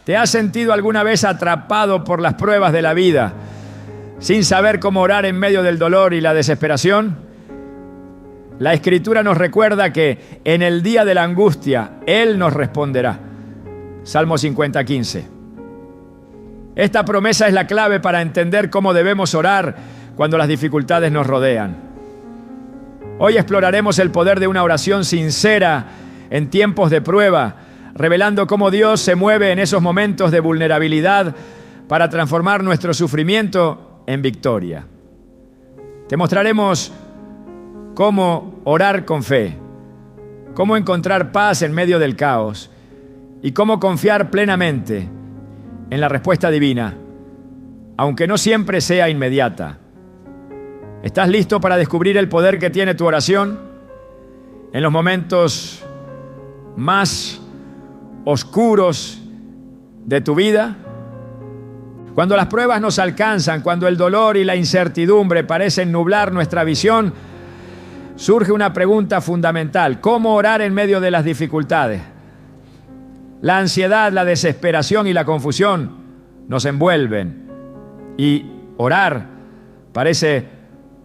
¿Te has sentido alguna vez atrapado por las pruebas de la vida, sin saber cómo orar en medio del dolor y la desesperación? La Escritura nos recuerda que en el día de la angustia, Él nos responderá. Salmo 50:15. Esta promesa es la clave para entender cómo debemos orar cuando las dificultades nos rodean. Hoy exploraremos el poder de una oración sincera en tiempos de prueba, revelando cómo Dios se mueve en esos momentos de vulnerabilidad para transformar nuestro sufrimiento en victoria. Te mostraremos cómo orar con fe, cómo encontrar paz en medio del caos y cómo confiar plenamente en la respuesta divina, aunque no siempre sea inmediata. ¿Estás listo para descubrir el poder que tiene tu oración en los momentos más oscuros de tu vida? Cuando las pruebas nos alcanzan, cuando el dolor y la incertidumbre parecen nublar nuestra visión, surge una pregunta fundamental: ¿cómo orar en medio de las dificultades? La ansiedad, la desesperación y la confusión nos envuelven y orar parece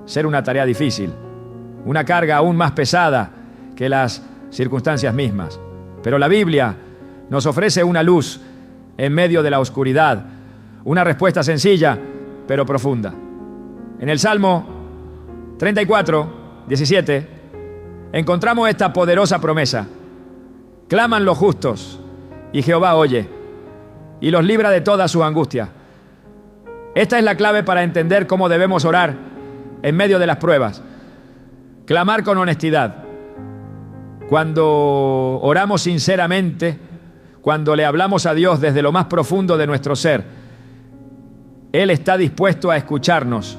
ser una tarea difícil, una carga aún más pesada que las circunstancias mismas. Pero la Biblia nos ofrece una luz en medio de la oscuridad, una respuesta sencilla pero profunda. En el Salmo 34:17 encontramos esta poderosa promesa: claman los justos y Jehová oye y los libra de toda su angustia. Esta es la clave para entender cómo debemos orar en medio de las pruebas. Clamar con honestidad. Cuando oramos sinceramente, cuando le hablamos a Dios desde lo más profundo de nuestro ser, Él está dispuesto a escucharnos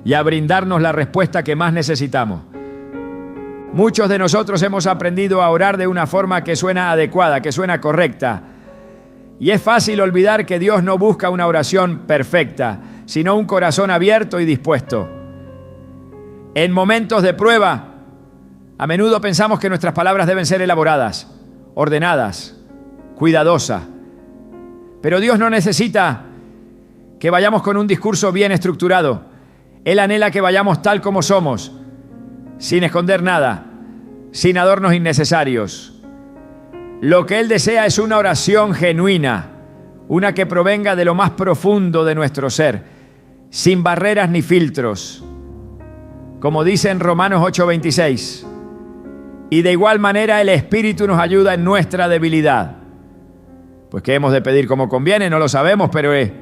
y a brindarnos la respuesta que más necesitamos. Muchos de nosotros hemos aprendido a orar de una forma que suena adecuada, que suena correcta. Y es fácil olvidar que Dios no busca una oración perfecta, sino un corazón abierto y dispuesto. En momentos de prueba, a menudo pensamos que nuestras palabras deben ser elaboradas, ordenadas, cuidadosas. Pero Dios no necesita que vayamos con un discurso bien estructurado. Él anhela que vayamos tal como somos, sin esconder nada, sin adornos innecesarios. Lo que Él desea es una oración genuina, una que provenga de lo más profundo de nuestro ser, sin barreras ni filtros. Como dice en Romanos 8:26, y de igual manera el Espíritu nos ayuda en nuestra debilidad. Pues ¿qué hemos de pedir como conviene? No lo sabemos, pero el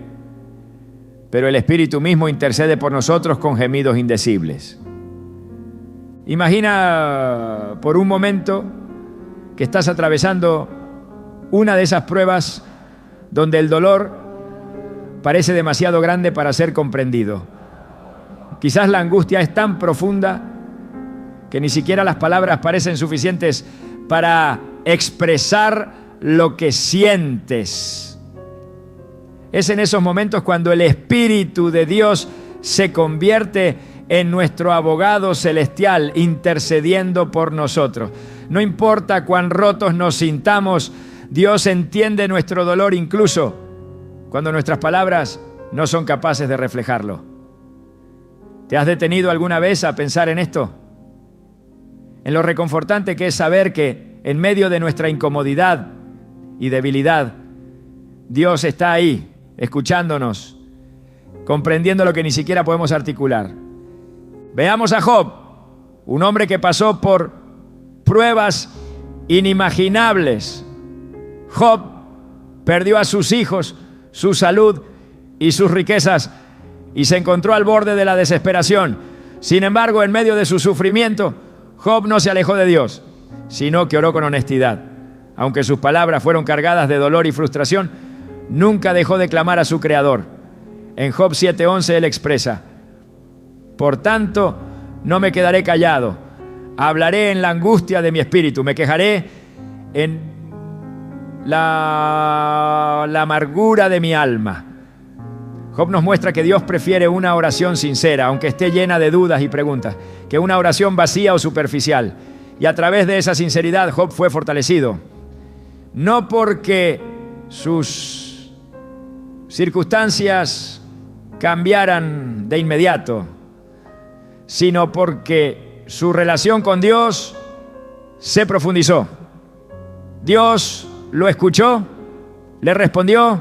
Espíritu mismo intercede por nosotros con gemidos indecibles. Imagina por un momento que estás atravesando una de esas pruebas donde el dolor parece demasiado grande para ser comprendido. Quizás la angustia es tan profunda que ni siquiera las palabras parecen suficientes para expresar lo que sientes. Es en esos momentos cuando el Espíritu de Dios se convierte en nuestro abogado celestial, intercediendo por nosotros. No importa cuán rotos nos sintamos, Dios entiende nuestro dolor incluso cuando nuestras palabras no son capaces de reflejarlo. ¿Te has detenido alguna vez a pensar en esto? En lo reconfortante que es saber que en medio de nuestra incomodidad y debilidad, Dios está ahí, escuchándonos, comprendiendo lo que ni siquiera podemos articular. Veamos a Job, un hombre que pasó por pruebas inimaginables. Job perdió a sus hijos, su salud y sus riquezas y se encontró al borde de la desesperación. Sin embargo, en medio de su sufrimiento, Job no se alejó de Dios, sino que oró con honestidad. Aunque sus palabras fueron cargadas de dolor y frustración, nunca dejó de clamar a su Creador. En Job 7:11 él expresa: por tanto, no me quedaré callado. Hablaré en la angustia de mi espíritu. Me quejaré en la amargura de mi alma. Job nos muestra que Dios prefiere una oración sincera, aunque esté llena de dudas y preguntas, que una oración vacía o superficial. Y a través de esa sinceridad, Job fue fortalecido. No porque sus circunstancias cambiaran de inmediato, sino porque su relación con Dios se profundizó. Dios lo escuchó, le respondió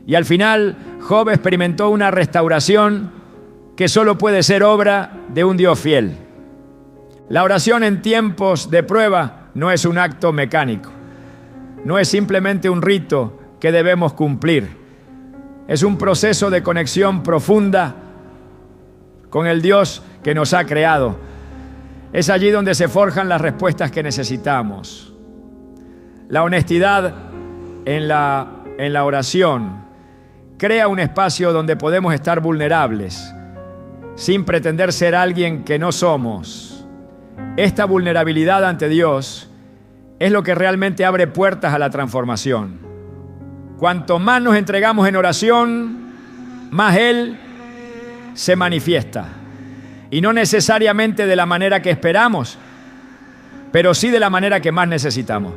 y al final Job experimentó una restauración que solo puede ser obra de un Dios fiel. La oración en tiempos de prueba no es un acto mecánico, no es simplemente un rito que debemos cumplir. Es un proceso de conexión profunda con el Dios que nos ha creado. Es allí donde se forjan las respuestas que necesitamos. La honestidad en la oración crea un espacio donde podemos estar vulnerables, sin pretender ser alguien que no somos. Esta vulnerabilidad ante Dios es lo que realmente abre puertas a la transformación. Cuanto más nos entregamos en oración, más Él se manifiesta. Y no necesariamente de la manera que esperamos, pero sí de la manera que más necesitamos.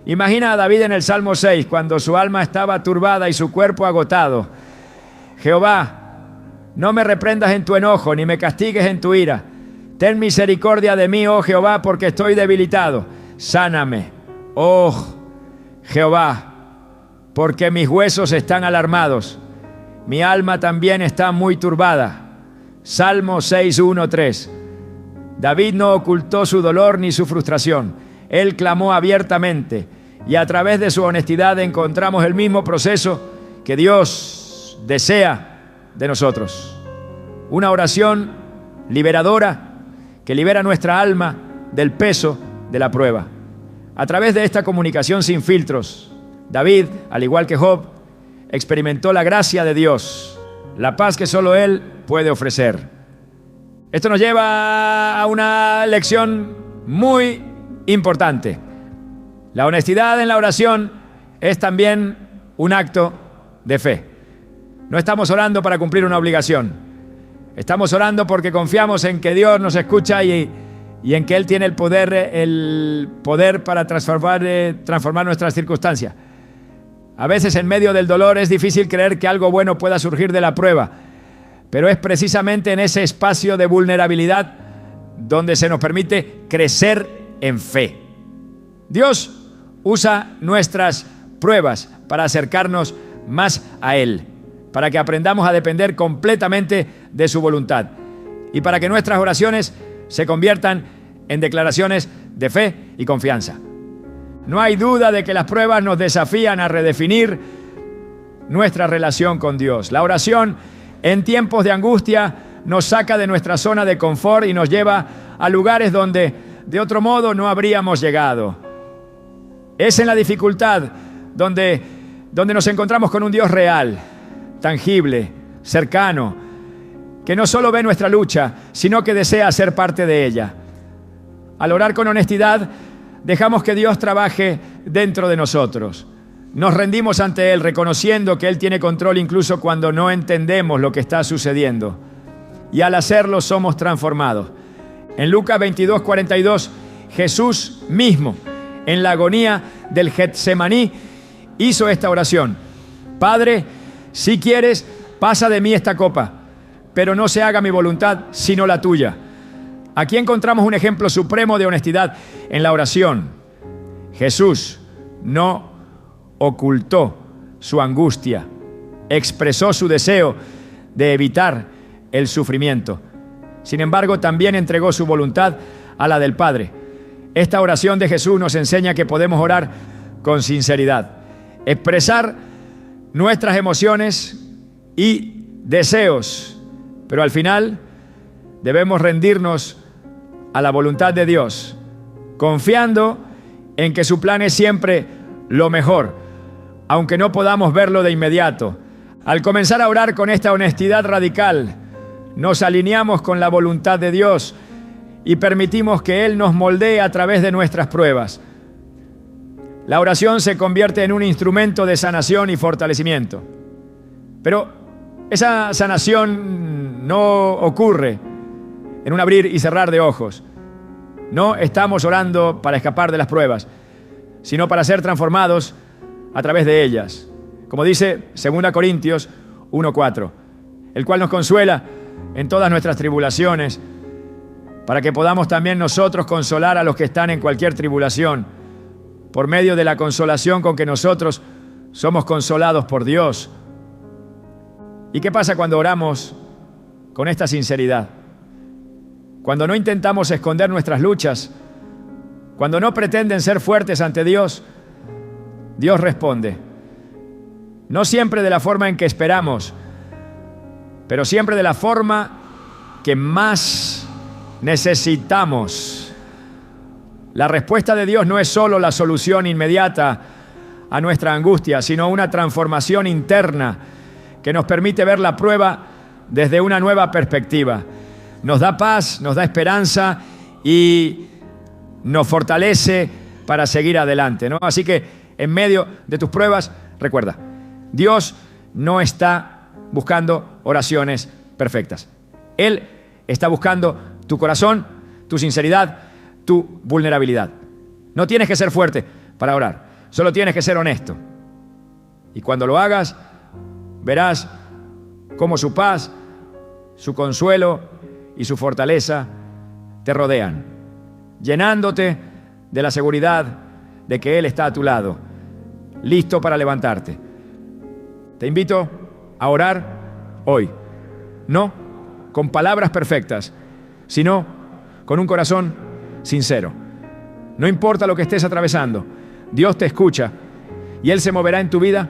Imagina a David en el Salmo 6, cuando su alma estaba turbada y su cuerpo agotado. Jehová, no me reprendas en tu enojo, ni me castigues en tu ira. Ten misericordia de mí, oh Jehová, porque estoy debilitado. Sáname, oh Jehová, porque mis huesos están alarmados. Mi alma también está muy turbada. Salmo 6, 1, 3. David no ocultó su dolor ni su frustración. Él clamó abiertamente y a través de su honestidad encontramos el mismo proceso que Dios desea de nosotros. Una oración liberadora que libera nuestra alma del peso de la prueba. A través de esta comunicación sin filtros, David, al igual que Job, experimentó la gracia de Dios, la paz que solo Él puede ofrecer. Esto nos lleva a una lección muy importante. La honestidad en la oración es también un acto de fe. No estamos orando para cumplir una obligación. Estamos orando porque confiamos en que Dios nos escucha y en que Él tiene el poder para transformar nuestras circunstancias. A veces en medio del dolor es difícil creer que algo bueno pueda surgir de la prueba, pero es precisamente en ese espacio de vulnerabilidad donde se nos permite crecer en fe. Dios usa nuestras pruebas para acercarnos más a Él, para que aprendamos a depender completamente de su voluntad y para que nuestras oraciones se conviertan en declaraciones de fe y confianza. No hay duda de que las pruebas nos desafían a redefinir nuestra relación con Dios. La oración en tiempos de angustia nos saca de nuestra zona de confort y nos lleva a lugares donde de otro modo no habríamos llegado. Es en la dificultad donde nos encontramos con un Dios real, tangible, cercano, que no solo ve nuestra lucha, sino que desea ser parte de ella. Al orar con honestidad, dejamos que Dios trabaje dentro de nosotros. Nos rendimos ante Él, reconociendo que Él tiene control incluso cuando no entendemos lo que está sucediendo. Y al hacerlo somos transformados. En Lucas 22, 42, Jesús mismo, en la agonía del Getsemaní, hizo esta oración. Padre, si quieres, pasa de mí esta copa, pero no se haga mi voluntad, sino la tuya. Aquí encontramos un ejemplo supremo de honestidad en la oración. Jesús no ocultó su angustia, expresó su deseo de evitar el sufrimiento. Sin embargo, también entregó su voluntad a la del Padre. Esta oración de Jesús nos enseña que podemos orar con sinceridad, expresar nuestras emociones y deseos, pero al final debemos rendirnos a la voluntad de Dios, confiando en que su plan es siempre lo mejor, aunque no podamos verlo de inmediato. Al comenzar a orar con esta honestidad radical, nos alineamos con la voluntad de Dios y permitimos que Él nos moldee a través de nuestras pruebas. La oración se convierte en un instrumento de sanación y fortalecimiento. Pero esa sanación no ocurre en un abrir y cerrar de ojos. No estamos orando para escapar de las pruebas, sino para ser transformados a través de ellas. Como dice 2 Corintios 1:4, el cual nos consuela en todas nuestras tribulaciones, para que podamos también nosotros consolar a los que están en cualquier tribulación, por medio de la consolación con que nosotros somos consolados por Dios. ¿Y qué pasa cuando oramos con esta sinceridad? Cuando no intentamos esconder nuestras luchas, cuando no pretenden ser fuertes ante Dios, Dios responde. No siempre de la forma en que esperamos, pero siempre de la forma que más necesitamos. La respuesta de Dios no es solo la solución inmediata a nuestra angustia, sino una transformación interna que nos permite ver la prueba desde una nueva perspectiva. Nos da paz, nos da esperanza y nos fortalece para seguir adelante, ¿no? Así que en medio de tus pruebas, recuerda, Dios no está buscando oraciones perfectas. Él está buscando tu corazón, tu sinceridad, tu vulnerabilidad. No tienes que ser fuerte para orar, solo tienes que ser honesto. Y cuando lo hagas, verás cómo su paz, su consuelo y su fortaleza te rodean, llenándote de la seguridad de que Él está a tu lado, listo para levantarte. Te invito a orar hoy, no con palabras perfectas, sino con un corazón sincero. No importa lo que estés atravesando, Dios te escucha y Él se moverá en tu vida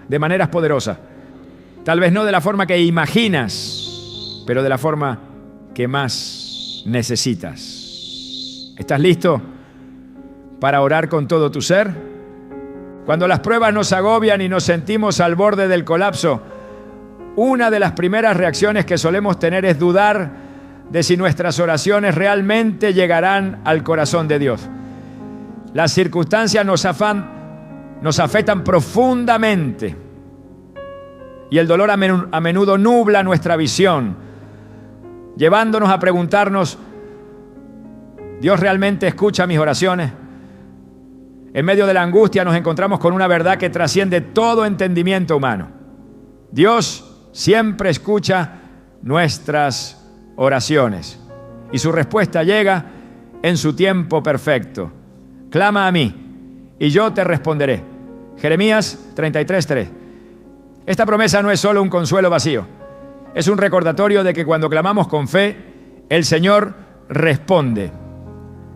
de maneras poderosas. Tal vez no de la forma que imaginas, pero de la forma que más necesitas. ¿Estás listo para orar con todo tu ser? Cuando las pruebas nos agobian y nos sentimos al borde del colapso, una de las primeras reacciones que solemos tener es dudar de si nuestras oraciones realmente llegarán al corazón de Dios. Las circunstancias nos afectan profundamente y el dolor a menudo nubla nuestra visión, llevándonos a preguntarnos, ¿Dios realmente escucha mis oraciones? En medio de la angustia nos encontramos con una verdad que trasciende todo entendimiento humano. Dios siempre escucha nuestras oraciones y su respuesta llega en su tiempo perfecto. Clama a mí y yo te responderé. Jeremías 33:3. Esta promesa no es solo un consuelo vacío, es un recordatorio de que cuando clamamos con fe, el Señor responde.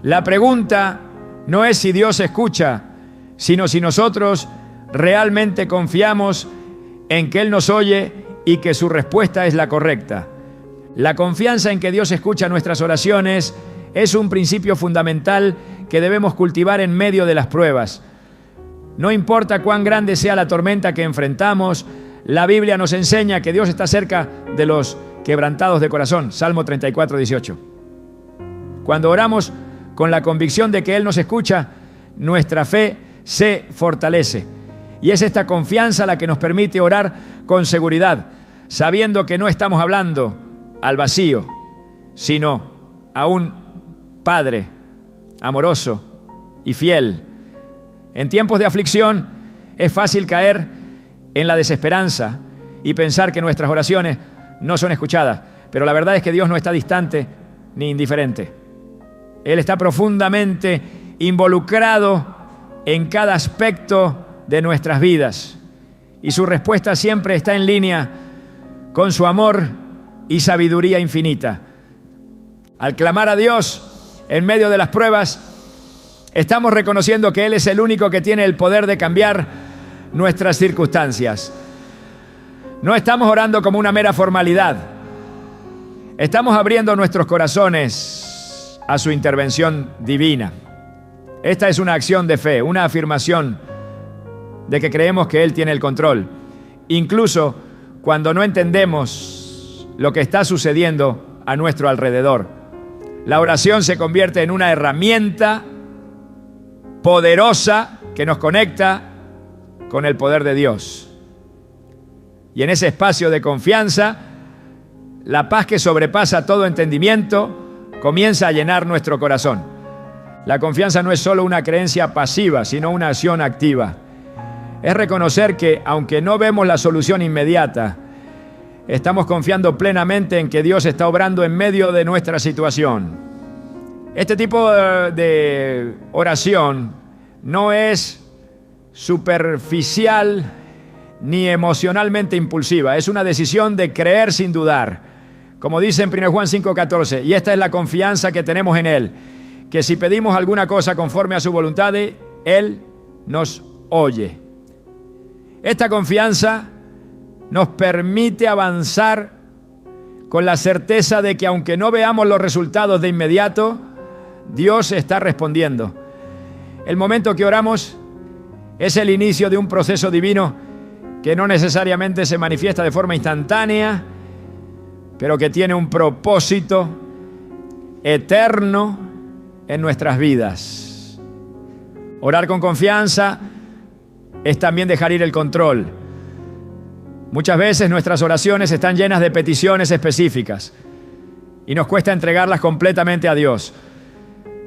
La pregunta no es si Dios escucha, sino si nosotros realmente confiamos en que Él nos oye y que su respuesta es la correcta. La confianza en que Dios escucha nuestras oraciones es un principio fundamental que debemos cultivar en medio de las pruebas. No importa cuán grande sea la tormenta que enfrentamos, la Biblia nos enseña que Dios está cerca de los quebrantados de corazón. Salmo 34:18. Cuando oramos con la convicción de que Él nos escucha, nuestra fe se fortalece. Y es esta confianza la que nos permite orar con seguridad, sabiendo que no estamos hablando al vacío, sino a un Padre amoroso y fiel. En tiempos de aflicción es fácil caer en la desesperanza y pensar que nuestras oraciones no son escuchadas, pero la verdad es que Dios no está distante ni indiferente. Él está profundamente involucrado en cada aspecto de nuestras vidas y su respuesta siempre está en línea con su amor y sabiduría infinita. Al clamar a Dios en medio de las pruebas, estamos reconociendo que Él es el único que tiene el poder de cambiar nuestras circunstancias. No estamos orando como una mera formalidad. Estamos abriendo nuestros corazones a su intervención divina. Esta es una acción de fe, una afirmación de que creemos que Él tiene el control, incluso cuando no entendemos lo que está sucediendo a nuestro alrededor. La oración se convierte en una herramienta poderosa que nos conecta con el poder de Dios. Y en ese espacio de confianza, la paz que sobrepasa todo entendimiento comienza a llenar nuestro corazón. La confianza no es solo una creencia pasiva, sino una acción activa. es reconocer que, aunque no vemos la solución inmediata, estamos confiando plenamente en que Dios está obrando en medio de nuestra situación. Este tipo de oración no es superficial ni emocionalmente impulsiva. Es una decisión de creer sin dudar. Como dice en 1 Juan 5:14, y esta es la confianza que tenemos en Él, que si pedimos alguna cosa conforme a su voluntad, Él nos oye. Esta confianza nos permite avanzar con la certeza de que aunque no veamos los resultados de inmediato, Dios está respondiendo. El momento que oramos es el inicio de un proceso divino que no necesariamente se manifiesta de forma instantánea, pero que tiene un propósito eterno en nuestras vidas. Orar con confianza es también dejar ir el control. Muchas veces nuestras oraciones están llenas de peticiones específicas y nos cuesta entregarlas completamente a Dios.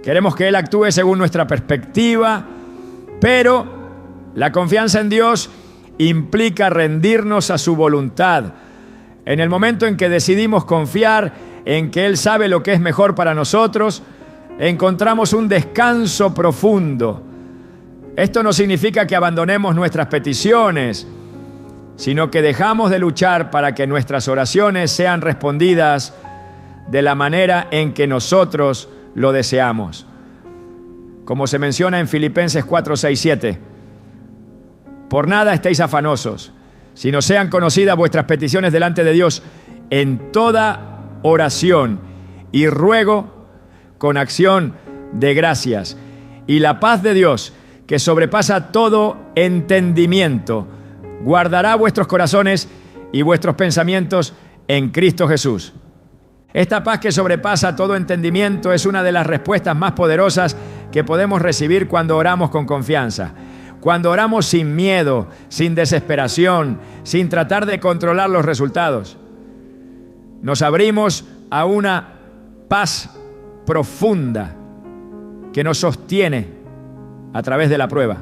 Queremos que Él actúe según nuestra perspectiva, pero la confianza en Dios implica rendirnos a su voluntad. En el momento en que decidimos confiar en que Él sabe lo que es mejor para nosotros, encontramos un descanso profundo. Esto no significa que abandonemos nuestras peticiones, sino que dejamos de luchar para que nuestras oraciones sean respondidas de la manera en que nosotros lo deseamos. Como se menciona en Filipenses 4, 6, 7. Por nada estéis afanosos, sino sean conocidas vuestras peticiones delante de Dios en toda oración y ruego con acción de gracias. Y la paz de Dios, que sobrepasa todo entendimiento, guardará vuestros corazones y vuestros pensamientos en Cristo Jesús. Esta paz que sobrepasa todo entendimiento es una de las respuestas más poderosas que podemos recibir cuando oramos con confianza. Cuando oramos sin miedo, sin desesperación, sin tratar de controlar los resultados, nos abrimos a una paz profunda que nos sostiene a través de la prueba.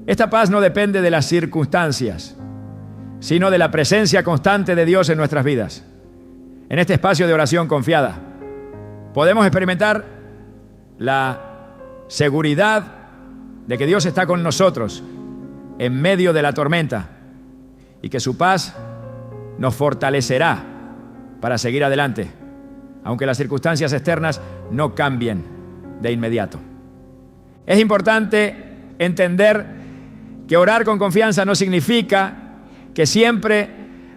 Esta paz no depende de las circunstancias, sino de la presencia constante de Dios en nuestras vidas. En este espacio de oración confiada, podemos experimentar la seguridad de que Dios está con nosotros en medio de la tormenta y que su paz nos fortalecerá para seguir adelante, aunque las circunstancias externas no cambien de inmediato. Es importante entender que orar con confianza no significa que siempre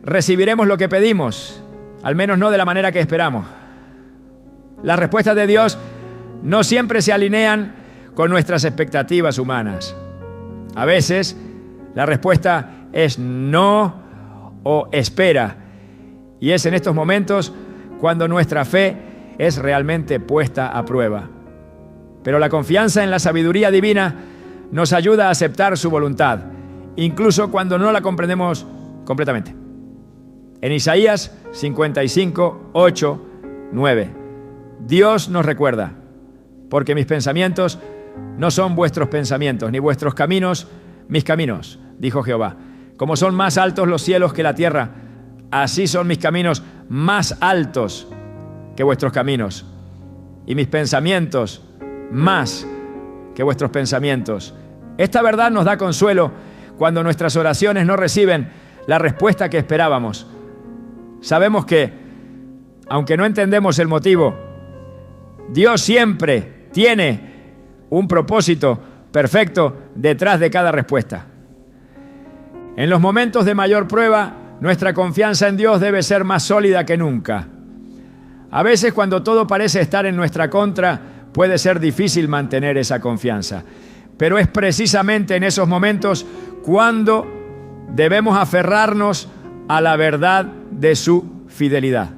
recibiremos lo que pedimos, al menos no de la manera que esperamos. Las respuestas de Dios no siempre se alinean con nuestras expectativas humanas. A veces la respuesta es no o espera, y es en estos momentos cuando nuestra fe es realmente puesta a prueba. Pero la confianza en la sabiduría divina nos ayuda a aceptar su voluntad, incluso cuando no la comprendemos completamente. En Isaías 55, 8, 9, Dios nos recuerda: porque mis pensamientos no son vuestros pensamientos, ni vuestros caminos mis caminos, dijo Jehová. Como son más altos los cielos que la tierra, así son mis caminos más altos que vuestros caminos, y mis pensamientos más que vuestros pensamientos. Esta verdad nos da consuelo cuando nuestras oraciones no reciben la respuesta que esperábamos. Sabemos que, aunque no entendemos el motivo, Dios siempre tiene un propósito perfecto detrás de cada respuesta. En los momentos de mayor prueba, nuestra confianza en Dios debe ser más sólida que nunca. A veces, cuando todo parece estar en nuestra contra, puede ser difícil mantener esa confianza. Pero es precisamente en esos momentos cuando debemos aferrarnos a la verdad de su fidelidad.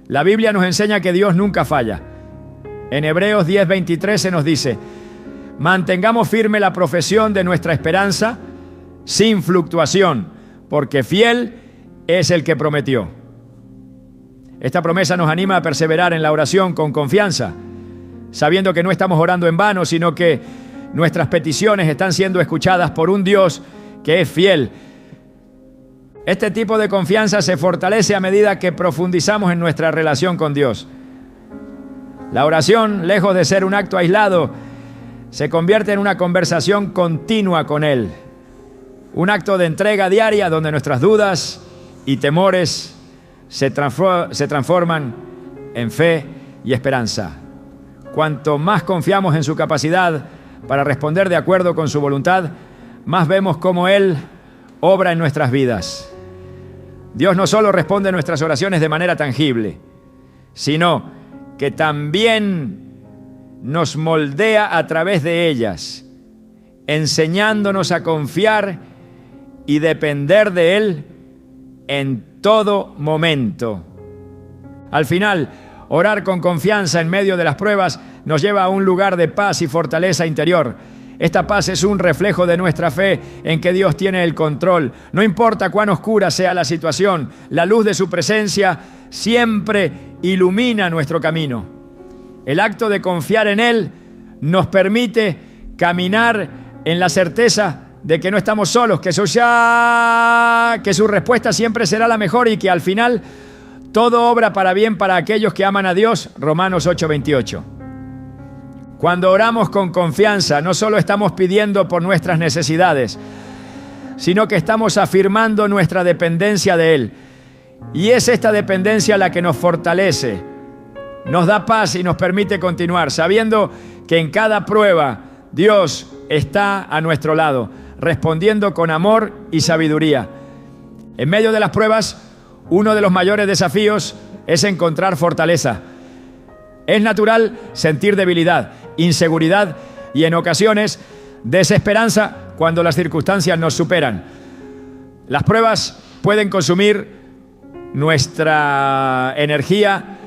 La Biblia nos enseña que Dios nunca falla. En Hebreos 10:23 se nos dice: mantengamos firme la profesión de nuestra esperanza sin fluctuación, porque fiel es el que prometió. Esta promesa nos anima a perseverar en la oración con confianza, sabiendo que no estamos orando en vano, sino que nuestras peticiones están siendo escuchadas por un Dios que es fiel. Este tipo de confianza se fortalece a medida que profundizamos en nuestra relación con Dios. La oración, lejos de ser un acto aislado, se convierte en una conversación continua con Él. Un acto de entrega diaria donde nuestras dudas y temores se transforman en fe y esperanza. Cuanto más confiamos en su capacidad para responder de acuerdo con su voluntad, más vemos cómo Él obra en nuestras vidas. Dios no solo responde nuestras oraciones de manera tangible, sino que también nos moldea a través de ellas, enseñándonos a confiar y depender de Él en todo momento. Al final, orar con confianza en medio de las pruebas nos lleva a un lugar de paz y fortaleza interior. Esta paz es un reflejo de nuestra fe en que Dios tiene el control. No importa cuán oscura sea la situación, la luz de su presencia siempre ilumina nuestro camino. El acto de confiar en Él nos permite caminar en la certeza de que no estamos solos, que su respuesta siempre será la mejor y que al final todo obra para bien para aquellos que aman a Dios. Romanos 8:28. Cuando oramos con confianza, no solo estamos pidiendo por nuestras necesidades, sino que estamos afirmando nuestra dependencia de Él. Y es esta dependencia la que nos fortalece, nos da paz y nos permite continuar, sabiendo que en cada prueba Dios está a nuestro lado, respondiendo con amor y sabiduría. En medio de las pruebas, uno de los mayores desafíos es encontrar fortaleza. Es natural sentir debilidad, inseguridad y en ocasiones desesperanza cuando las circunstancias nos superan. Las pruebas pueden consumir nuestra energía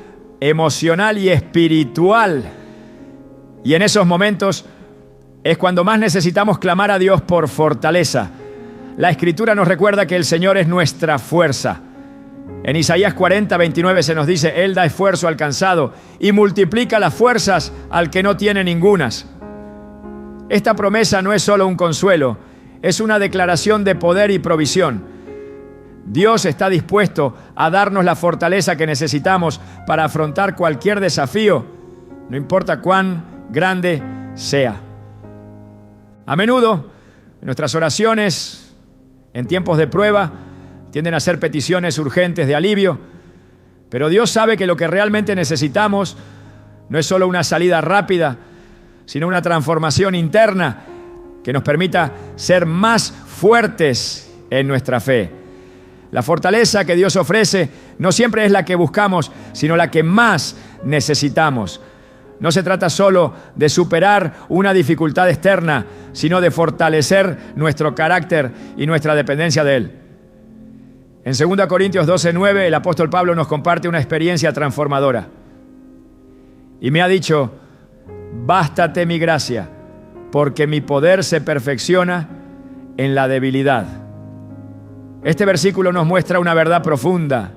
emocional y espiritual. Y en esos momentos es cuando más necesitamos clamar a Dios por fortaleza. La Escritura nos recuerda que el Señor es nuestra fuerza. En Isaías 40:29 se nos dice: Él da esfuerzo al cansado y multiplica las fuerzas al que no tiene ningunas. Esta promesa no es solo un consuelo, es una declaración de poder y provisión. Dios está dispuesto a darnos la fortaleza que necesitamos para afrontar cualquier desafío, no importa cuán grande sea. A menudo, nuestras oraciones en tiempos de prueba tienden a ser peticiones urgentes de alivio, pero Dios sabe que lo que realmente necesitamos no es solo una salida rápida, sino una transformación interna que nos permita ser más fuertes en nuestra fe. La fortaleza que Dios ofrece no siempre es la que buscamos, sino la que más necesitamos. No se trata solo de superar una dificultad externa, sino de fortalecer nuestro carácter y nuestra dependencia de Él. En 2 Corintios 12:9, el apóstol Pablo nos comparte una experiencia transformadora. Y me ha dicho: bástate mi gracia, porque mi poder se perfecciona en la debilidad. Este versículo nos muestra una verdad profunda.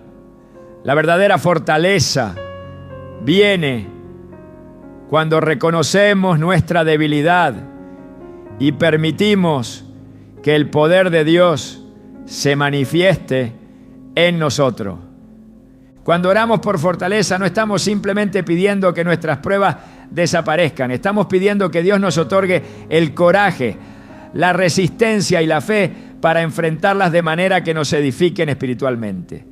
La verdadera fortaleza viene cuando reconocemos nuestra debilidad y permitimos que el poder de Dios se manifieste en nosotros. Cuando oramos por fortaleza, no estamos simplemente pidiendo que nuestras pruebas desaparezcan. Estamos pidiendo que Dios nos otorgue el coraje, la resistencia y la fe para enfrentarlas de manera que nos edifiquen espiritualmente.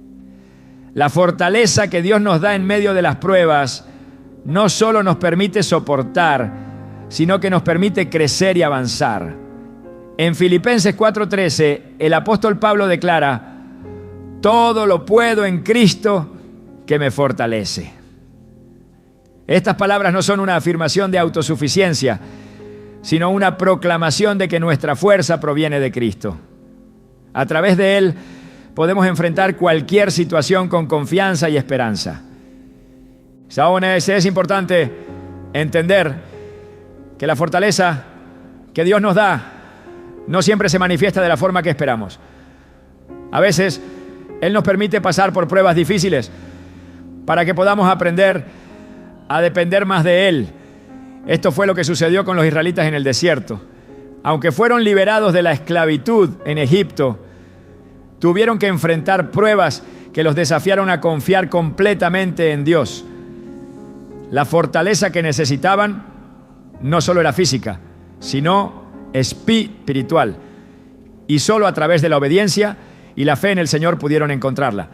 La fortaleza que Dios nos da en medio de las pruebas no solo nos permite soportar, sino que nos permite crecer y avanzar. En Filipenses 4:13, el apóstol Pablo declara: todo lo puedo en Cristo que me fortalece. Estas palabras no son una afirmación de autosuficiencia, sino una proclamación de que nuestra fuerza proviene de Cristo. A través de Él podemos enfrentar cualquier situación con confianza y esperanza. Aún es importante entender que la fortaleza que Dios nos da no siempre se manifiesta de la forma que esperamos. A veces Él nos permite pasar por pruebas difíciles para que podamos aprender a depender más de Él Esto fue lo que sucedió con los israelitas en el desierto. Aunque fueron liberados de la esclavitud en Egipto, tuvieron que enfrentar pruebas que los desafiaron a confiar completamente en Dios. La fortaleza que necesitaban no solo era física, sino espiritual. Y solo a través de la obediencia y la fe en el Señor pudieron encontrarla.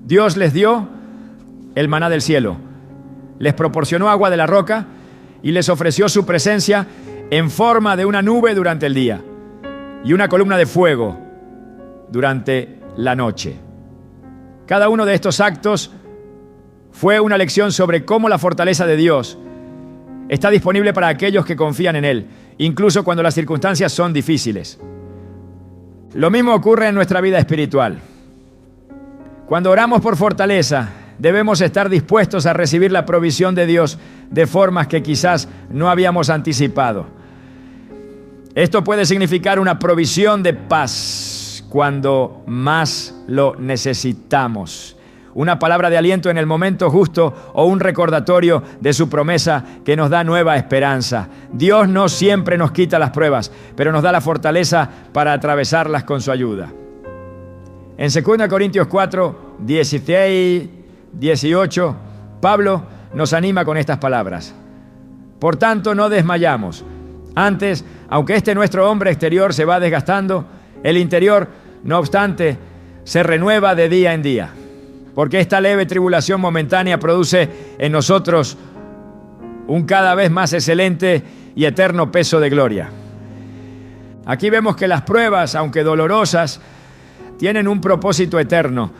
Dios les dio el maná del cielo, les proporcionó agua de la roca y les ofreció su presencia en forma de una nube durante el día y una columna de fuego durante la noche. Cada uno de estos actos fue una lección sobre cómo la fortaleza de Dios está disponible para aquellos que confían en Él, incluso cuando las circunstancias son difíciles. Lo mismo ocurre en nuestra vida espiritual. Cuando oramos por fortaleza, debemos estar dispuestos a recibir la provisión de Dios de formas que quizás no habíamos anticipado. Esto puede significar una provisión de paz cuando más lo necesitamos, una palabra de aliento en el momento justo o un recordatorio de su promesa que nos da nueva esperanza. Dios no siempre nos quita las pruebas, pero nos da la fortaleza para atravesarlas con su ayuda. En 2 Corintios 4, 16, 18, Pablo nos anima con estas palabras. Por tanto, no desmayamos. Antes, aunque este nuestro hombre exterior se va desgastando, el interior, no obstante, se renueva de día en día. Porque esta leve tribulación momentánea produce en nosotros un cada vez más excelente y eterno peso de gloria. Aquí vemos que las pruebas, aunque dolorosas, tienen un propósito eterno.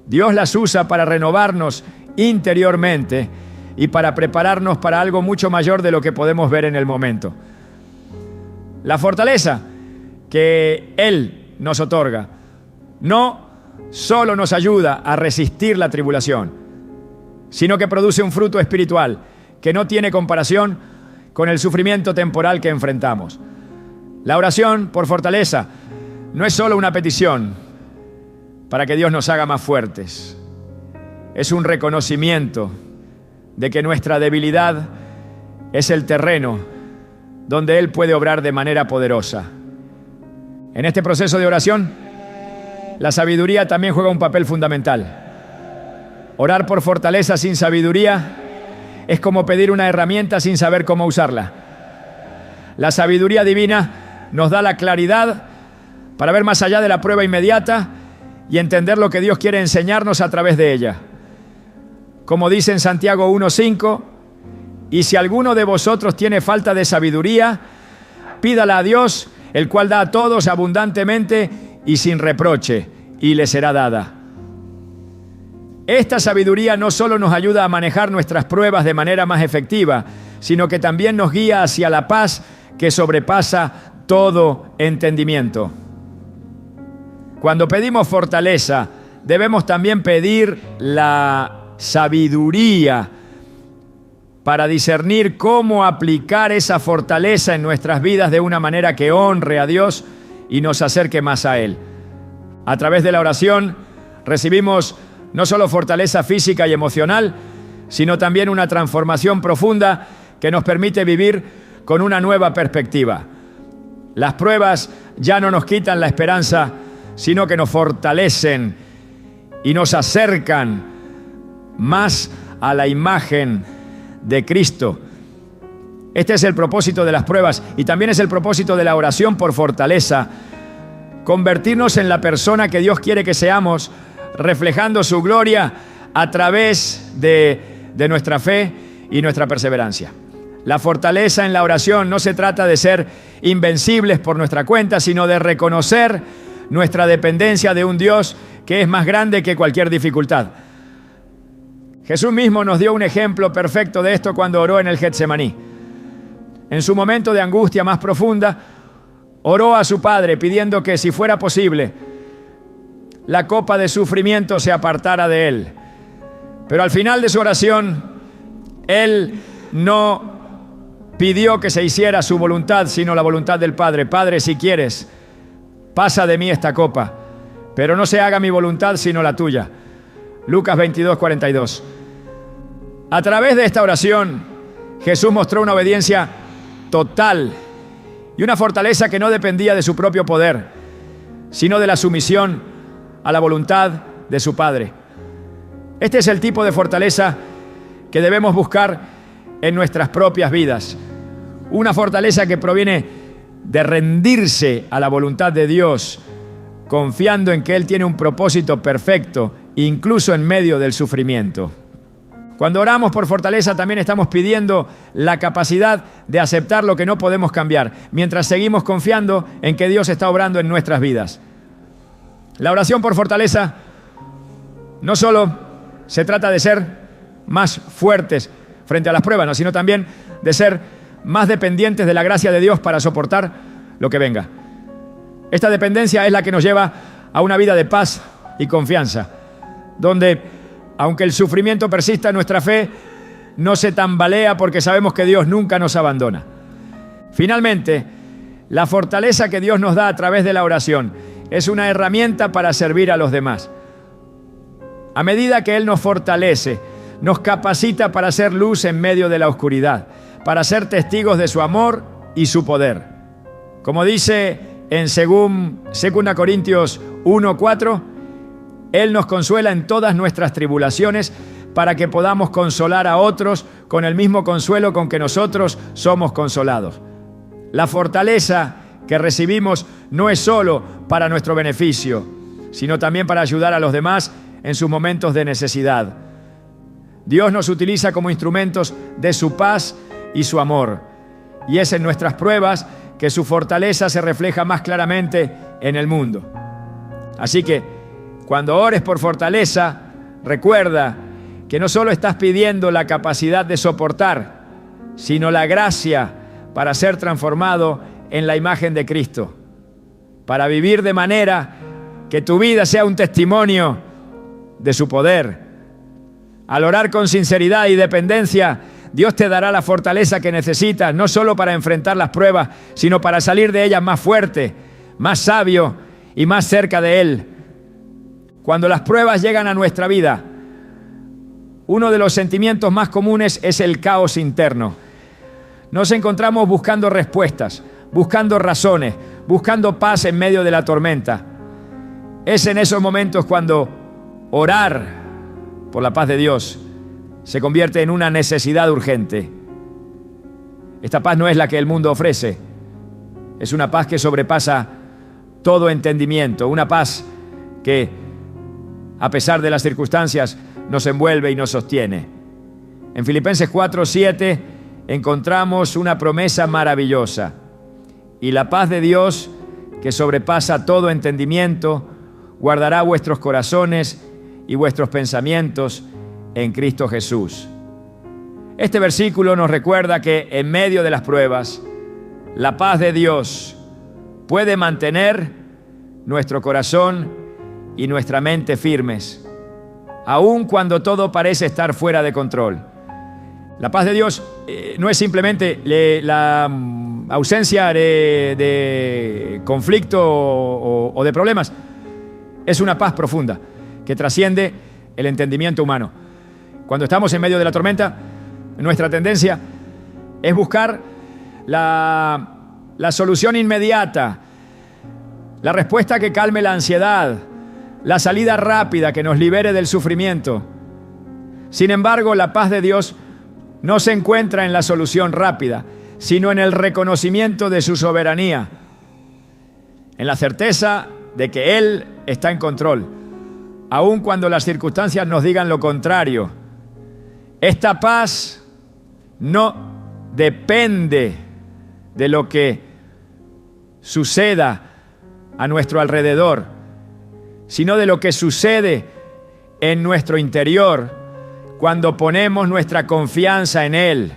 Dios las usa para renovarnos interiormente y para prepararnos para algo mucho mayor de lo que podemos ver en el momento. La fortaleza que Él nos otorga no solo nos ayuda a resistir la tribulación, sino que produce un fruto espiritual que no tiene comparación con el sufrimiento temporal que enfrentamos. La oración por fortaleza no es solo una petición para que Dios nos haga más fuertes. Es un reconocimiento de que nuestra debilidad es el terreno donde Él puede obrar de manera poderosa. En este proceso de oración, la sabiduría también juega un papel fundamental. Orar por fortaleza sin sabiduría es como pedir una herramienta sin saber cómo usarla. La sabiduría divina nos da la claridad para ver más allá de la prueba inmediata y entender lo que Dios quiere enseñarnos a través de ella. Como dice en Santiago 1:5, y si alguno de vosotros tiene falta de sabiduría, pídala a Dios, el cual da a todos abundantemente y sin reproche, y le será dada. Esta sabiduría no solo nos ayuda a manejar nuestras pruebas de manera más efectiva, sino que también nos guía hacia la paz que sobrepasa todo entendimiento. Cuando pedimos fortaleza, debemos también pedir la sabiduría para discernir cómo aplicar esa fortaleza en nuestras vidas de una manera que honre a Dios y nos acerque más a Él. A través de la oración recibimos no solo fortaleza física y emocional, sino también una transformación profunda que nos permite vivir con una nueva perspectiva. Las pruebas ya no nos quitan la esperanza, sino que nos fortalecen y nos acercan más a la imagen de Cristo. Este es el propósito de las pruebas y también es el propósito de la oración por fortaleza. Convertirnos en la persona que Dios quiere que seamos, reflejando su gloria a través de nuestra fe y nuestra perseverancia. La fortaleza en la oración no se trata de ser invencibles por nuestra cuenta, sino de reconocer nuestra dependencia de un Dios que es más grande que cualquier dificultad. Jesús mismo nos dio un ejemplo perfecto de esto cuando oró en el Getsemaní. En su momento de angustia más profunda, oró a su Padre pidiendo que, si fuera posible, la copa de sufrimiento se apartara de Él. Pero al final de su oración, Él no pidió que se hiciera su voluntad, sino la voluntad del Padre. Padre, si quieres, pasa de mí esta copa, pero no se haga mi voluntad sino la tuya. Lucas 22:42. A través de esta oración, Jesús mostró una obediencia total y una fortaleza que no dependía de su propio poder, sino de la sumisión a la voluntad de su Padre. Este es el tipo de fortaleza que debemos buscar en nuestras propias vidas. Una fortaleza que proviene de rendirse a la voluntad de Dios, confiando en que Él tiene un propósito perfecto, incluso en medio del sufrimiento. Cuando oramos por fortaleza, también estamos pidiendo la capacidad de aceptar lo que no podemos cambiar, mientras seguimos confiando en que Dios está obrando en nuestras vidas. La oración por fortaleza no solo se trata de ser más fuertes frente a las pruebas, ¿no?, sino también de ser más dependientes de la gracia de Dios para soportar lo que venga. Esta dependencia es la que nos lleva a una vida de paz y confianza, donde, aunque el sufrimiento persista, nuestra fe no se tambalea porque sabemos que Dios nunca nos abandona. Finalmente, la fortaleza que Dios nos da a través de la oración es una herramienta para servir a los demás. A medida que Él nos fortalece, nos capacita para hacer luz en medio de la oscuridad, para ser testigos de su amor y su poder. Como dice en 2 Corintios 1:4, Él nos consuela en todas nuestras tribulaciones para que podamos consolar a otros con el mismo consuelo con que nosotros somos consolados. La fortaleza que recibimos no es solo para nuestro beneficio, sino también para ayudar a los demás en sus momentos de necesidad. Dios nos utiliza como instrumentos de su paz y su amor, y es en nuestras pruebas que su fortaleza se refleja más claramente en el mundo. Así que, cuando ores por fortaleza, recuerda que no solo estás pidiendo la capacidad de soportar, sino la gracia para ser transformado en la imagen de Cristo, para vivir de manera que tu vida sea un testimonio de su poder. Al orar con sinceridad y dependencia, Dios te dará la fortaleza que necesitas, no solo para enfrentar las pruebas, sino para salir de ellas más fuerte, más sabio y más cerca de Él. Cuando las pruebas llegan a nuestra vida, uno de los sentimientos más comunes es el caos interno. Nos encontramos buscando respuestas, buscando razones, buscando paz en medio de la tormenta. Es en esos momentos cuando orar por la paz de Dios se convierte en una necesidad urgente. Esta paz no es la que el mundo ofrece. Es una paz que sobrepasa todo entendimiento, una paz que, a pesar de las circunstancias, nos envuelve y nos sostiene. En Filipenses 4:7 encontramos una promesa maravillosa. Y la paz de Dios, que sobrepasa todo entendimiento, guardará vuestros corazones y vuestros pensamientos en Cristo Jesús. Este versículo nos recuerda que en medio de las pruebas, la paz de Dios puede mantener nuestro corazón y nuestra mente firmes, aun cuando todo parece estar fuera de control. La paz de Dios no es simplemente la ausencia de conflicto o de problemas. Es una paz profunda que trasciende el entendimiento humano. Cuando estamos en medio de la tormenta, nuestra tendencia es buscar la solución inmediata, la respuesta que calme la ansiedad, la salida rápida que nos libere del sufrimiento. Sin embargo, la paz de Dios no se encuentra en la solución rápida, sino en el reconocimiento de su soberanía, en la certeza de que Él está en control, aun cuando las circunstancias nos digan lo contrario. Esta paz no depende de lo que suceda a nuestro alrededor, sino de lo que sucede en nuestro interior cuando ponemos nuestra confianza en Él.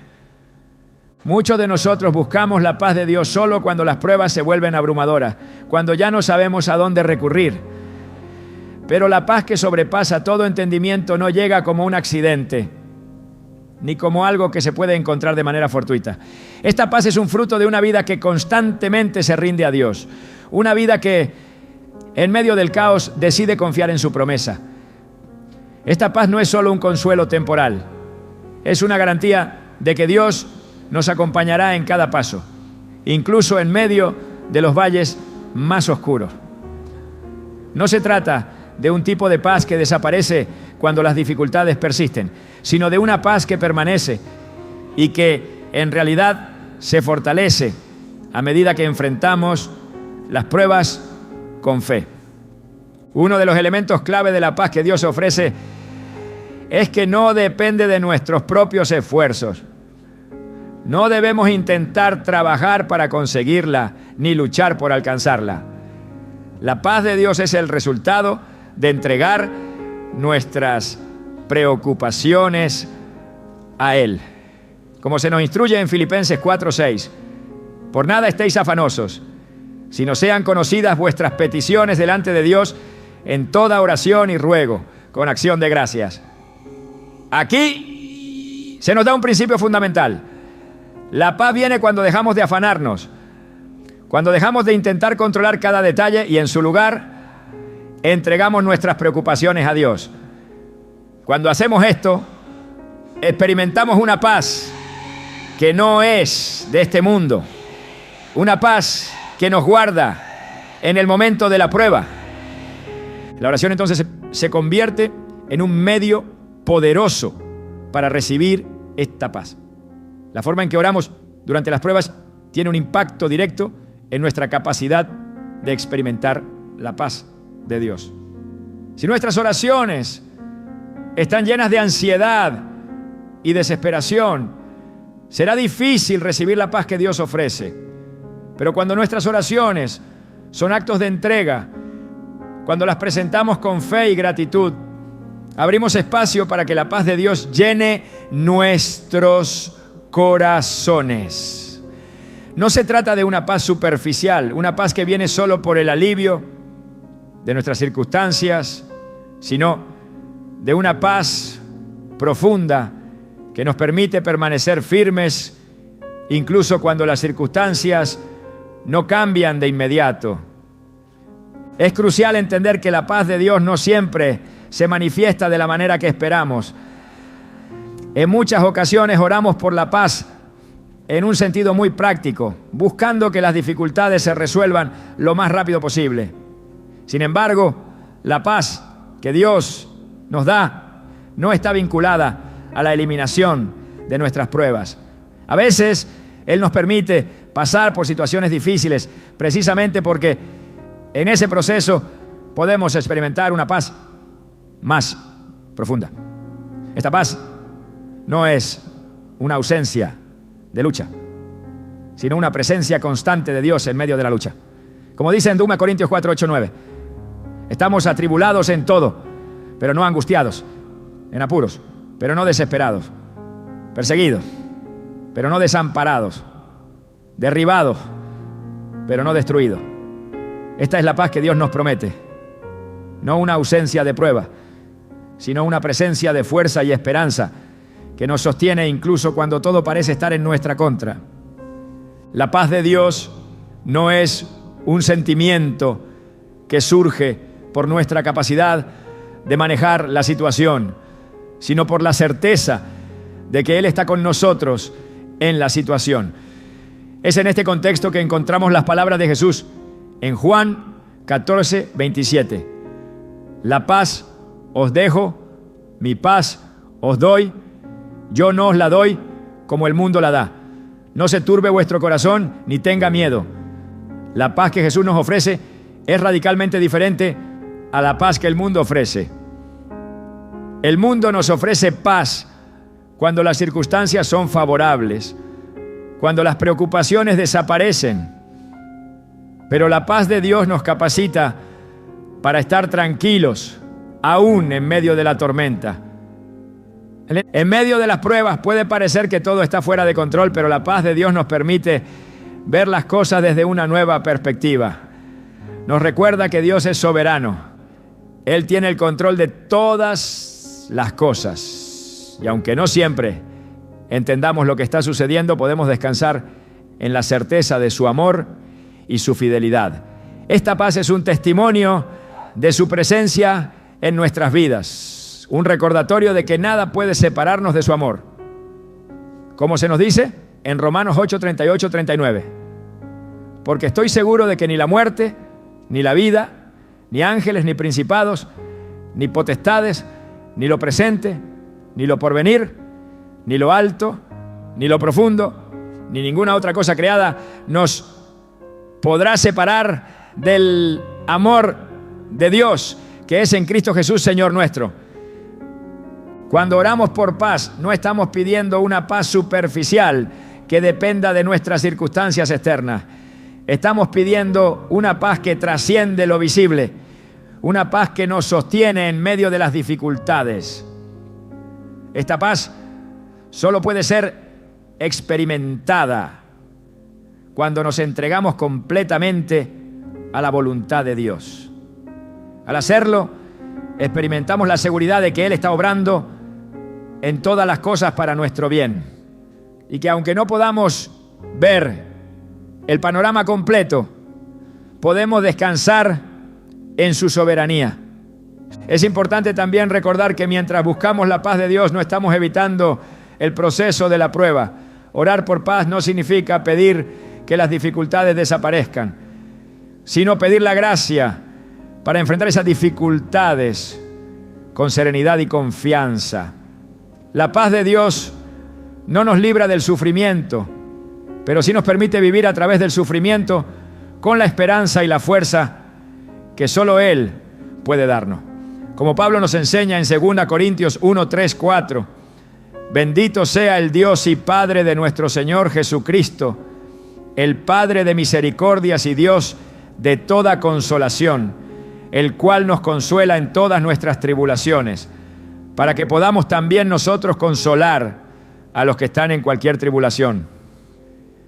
Muchos de nosotros buscamos la paz de Dios solo cuando las pruebas se vuelven abrumadoras, cuando ya no sabemos a dónde recurrir. Pero la paz que sobrepasa todo entendimiento no llega como un accidente, ni como algo que se puede encontrar de manera fortuita. Esta paz es un fruto de una vida que constantemente se rinde a Dios, una vida que en medio del caos decide confiar en su promesa. Esta paz no es solo un consuelo temporal, es una garantía de que Dios nos acompañará en cada paso, incluso en medio de los valles más oscuros. No se trata de un tipo de paz que desaparece cuando las dificultades persisten, sino de una paz que permanece y que en realidad se fortalece a medida que enfrentamos las pruebas con fe. Uno de los elementos clave de la paz que Dios ofrece es que no depende de nuestros propios esfuerzos. No debemos intentar trabajar para conseguirla, ni luchar por alcanzarla. La paz de Dios es el resultado de entregar nuestras preocupaciones a Él. Como se nos instruye en Filipenses 4:6, por nada estéis afanosos, sino sean conocidas vuestras peticiones delante de Dios en toda oración y ruego, con acción de gracias. Aquí se nos da un principio fundamental. La paz viene cuando dejamos de afanarnos, cuando dejamos de intentar controlar cada detalle y en su lugar entregamos nuestras preocupaciones a Dios. Cuando hacemos esto, experimentamos una paz que no es de este mundo, una paz que nos guarda en el momento de la prueba. La oración entonces se convierte en un medio poderoso para recibir esta paz. La forma en que oramos durante las pruebas tiene un impacto directo en nuestra capacidad de experimentar la paz de Dios. Si nuestras oraciones están llenas de ansiedad y desesperación, será difícil recibir la paz que Dios ofrece. Pero cuando nuestras oraciones son actos de entrega, cuando las presentamos con fe y gratitud, abrimos espacio para que la paz de Dios llene nuestros corazones. No se trata de una paz superficial, una paz que viene solo por el alivio de nuestras circunstancias, sino de una paz profunda que nos permite permanecer firmes incluso cuando las circunstancias no cambian de inmediato. Es crucial entender que la paz de Dios no siempre se manifiesta de la manera que esperamos. En muchas ocasiones oramos por la paz en un sentido muy práctico, buscando que las dificultades se resuelvan lo más rápido posible. Sin embargo, la paz que Dios nos da no está vinculada a la eliminación de nuestras pruebas. A veces Él nos permite pasar por situaciones difíciles precisamente porque en ese proceso podemos experimentar una paz más profunda. Esta paz no es una ausencia de lucha, sino una presencia constante de Dios en medio de la lucha. Como dice en 2 Corintios 4, 8, 9, estamos atribulados en todo, pero no angustiados, en apuros, pero no desesperados, perseguidos, pero no desamparados, derribados, pero no destruidos. Esta es la paz que Dios nos promete, no una ausencia de prueba, sino una presencia de fuerza y esperanza que nos sostiene incluso cuando todo parece estar en nuestra contra. La paz de Dios no es un sentimiento que surge por nuestra capacidad de manejar la situación, sino por la certeza de que Él está con nosotros en la situación. Es en este contexto que encontramos las palabras de Jesús en Juan 14, 27. La paz os dejo, mi paz os doy. Yo no os la doy como el mundo la da. No se turbe vuestro corazón ni tenga miedo. La paz que Jesús nos ofrece es radicalmente diferente a la paz que el mundo ofrece. El mundo nos ofrece paz cuando las circunstancias son favorables, cuando las preocupaciones desaparecen. Pero la paz de Dios nos capacita para estar tranquilos, aún en medio de la tormenta. En medio de las pruebas puede parecer que todo está fuera de control, pero la paz de Dios nos permite ver las cosas desde una nueva perspectiva. Nos recuerda que Dios es soberano. Él tiene el control de todas las cosas. Y aunque no siempre entendamos lo que está sucediendo, podemos descansar en la certeza de su amor y su fidelidad. Esta paz es un testimonio de su presencia en nuestras vidas. Un recordatorio de que nada puede separarnos de su amor. ¿Cómo se nos dice? en Romanos 8, 38, 39. Porque estoy seguro de que ni la muerte, ni la vida, ni ángeles, ni principados, ni potestades, ni lo presente, ni lo porvenir, ni lo alto, ni lo profundo, ni ninguna otra cosa creada nos podrá separar del amor de Dios que es en Cristo Jesús, Señor nuestro. Cuando oramos por paz, no estamos pidiendo una paz superficial que dependa de nuestras circunstancias externas. Estamos pidiendo una paz que trasciende lo visible, una paz que nos sostiene en medio de las dificultades. Esta paz solo puede ser experimentada cuando nos entregamos completamente a la voluntad de Dios. Al hacerlo, experimentamos la seguridad de que Él está obrando en todas las cosas para nuestro bien. Y que aunque no podamos ver el panorama completo, podemos descansar en su soberanía. Es importante también recordar que mientras buscamos la paz de Dios, no estamos evitando el proceso de la prueba. Orar por paz no significa pedir que las dificultades desaparezcan, sino pedir la gracia para enfrentar esas dificultades con serenidad y confianza. La paz de Dios no nos libra del sufrimiento, pero sí nos permite vivir a través del sufrimiento con la esperanza y la fuerza que solo Él puede darnos. Como Pablo nos enseña en 2 Corintios 1, 3, 4, bendito sea el Dios y Padre de nuestro Señor Jesucristo, el Padre de misericordias y Dios de toda consolación, el cual nos consuela en todas nuestras tribulaciones, para que podamos también nosotros consolar a los que están en cualquier tribulación,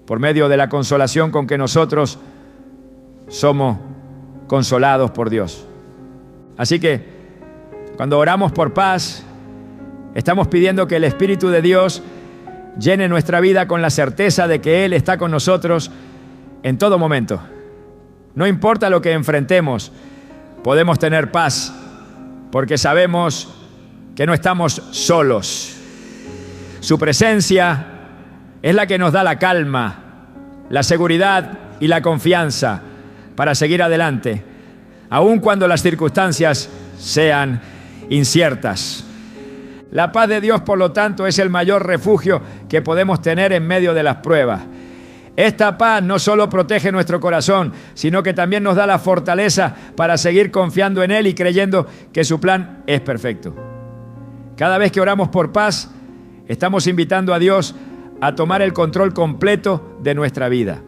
por medio de la consolación con que nosotros somos consolados por Dios. Así que, cuando oramos por paz, estamos pidiendo que el Espíritu de Dios llene nuestra vida con la certeza de que Él está con nosotros en todo momento. No importa lo que enfrentemos, podemos tener paz, porque sabemos que no estamos solos. Su presencia es la que nos da la calma, la seguridad y la confianza para seguir adelante, aun cuando las circunstancias sean inciertas. La paz de Dios, por lo tanto, es el mayor refugio que podemos tener en medio de las pruebas. Esta paz no solo protege nuestro corazón, sino que también nos da la fortaleza para seguir confiando en Él y creyendo que su plan es perfecto. Cada vez que oramos por paz, estamos invitando a Dios a tomar el control completo de nuestra vida,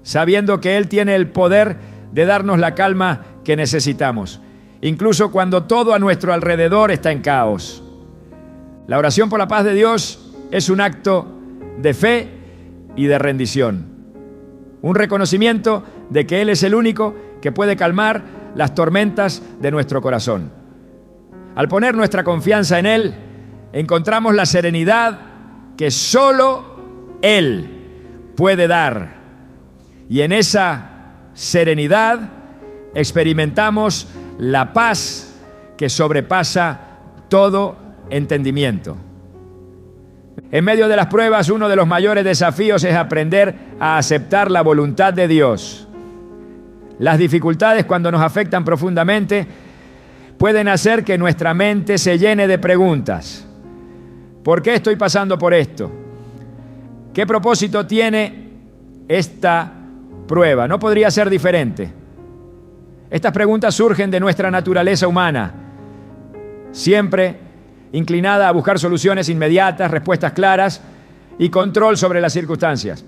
sabiendo que Él tiene el poder de darnos la calma que necesitamos, incluso cuando todo a nuestro alrededor está en caos. La oración por la paz de Dios es un acto de fe y de rendición, un reconocimiento de que Él es el único que puede calmar las tormentas de nuestro corazón. Al poner nuestra confianza en Él, encontramos la serenidad que solo Él puede dar. Y en esa serenidad experimentamos la paz que sobrepasa todo entendimiento. En medio de las pruebas, uno de los mayores desafíos es aprender a aceptar la voluntad de Dios. Las dificultades, cuando nos afectan profundamente, pueden hacer que nuestra mente se llene de preguntas. ¿Por qué estoy pasando por esto? ¿Qué propósito tiene esta prueba? No podría ser diferente. Estas preguntas surgen de nuestra naturaleza humana, siempre inclinada a buscar soluciones inmediatas, respuestas claras y control sobre las circunstancias.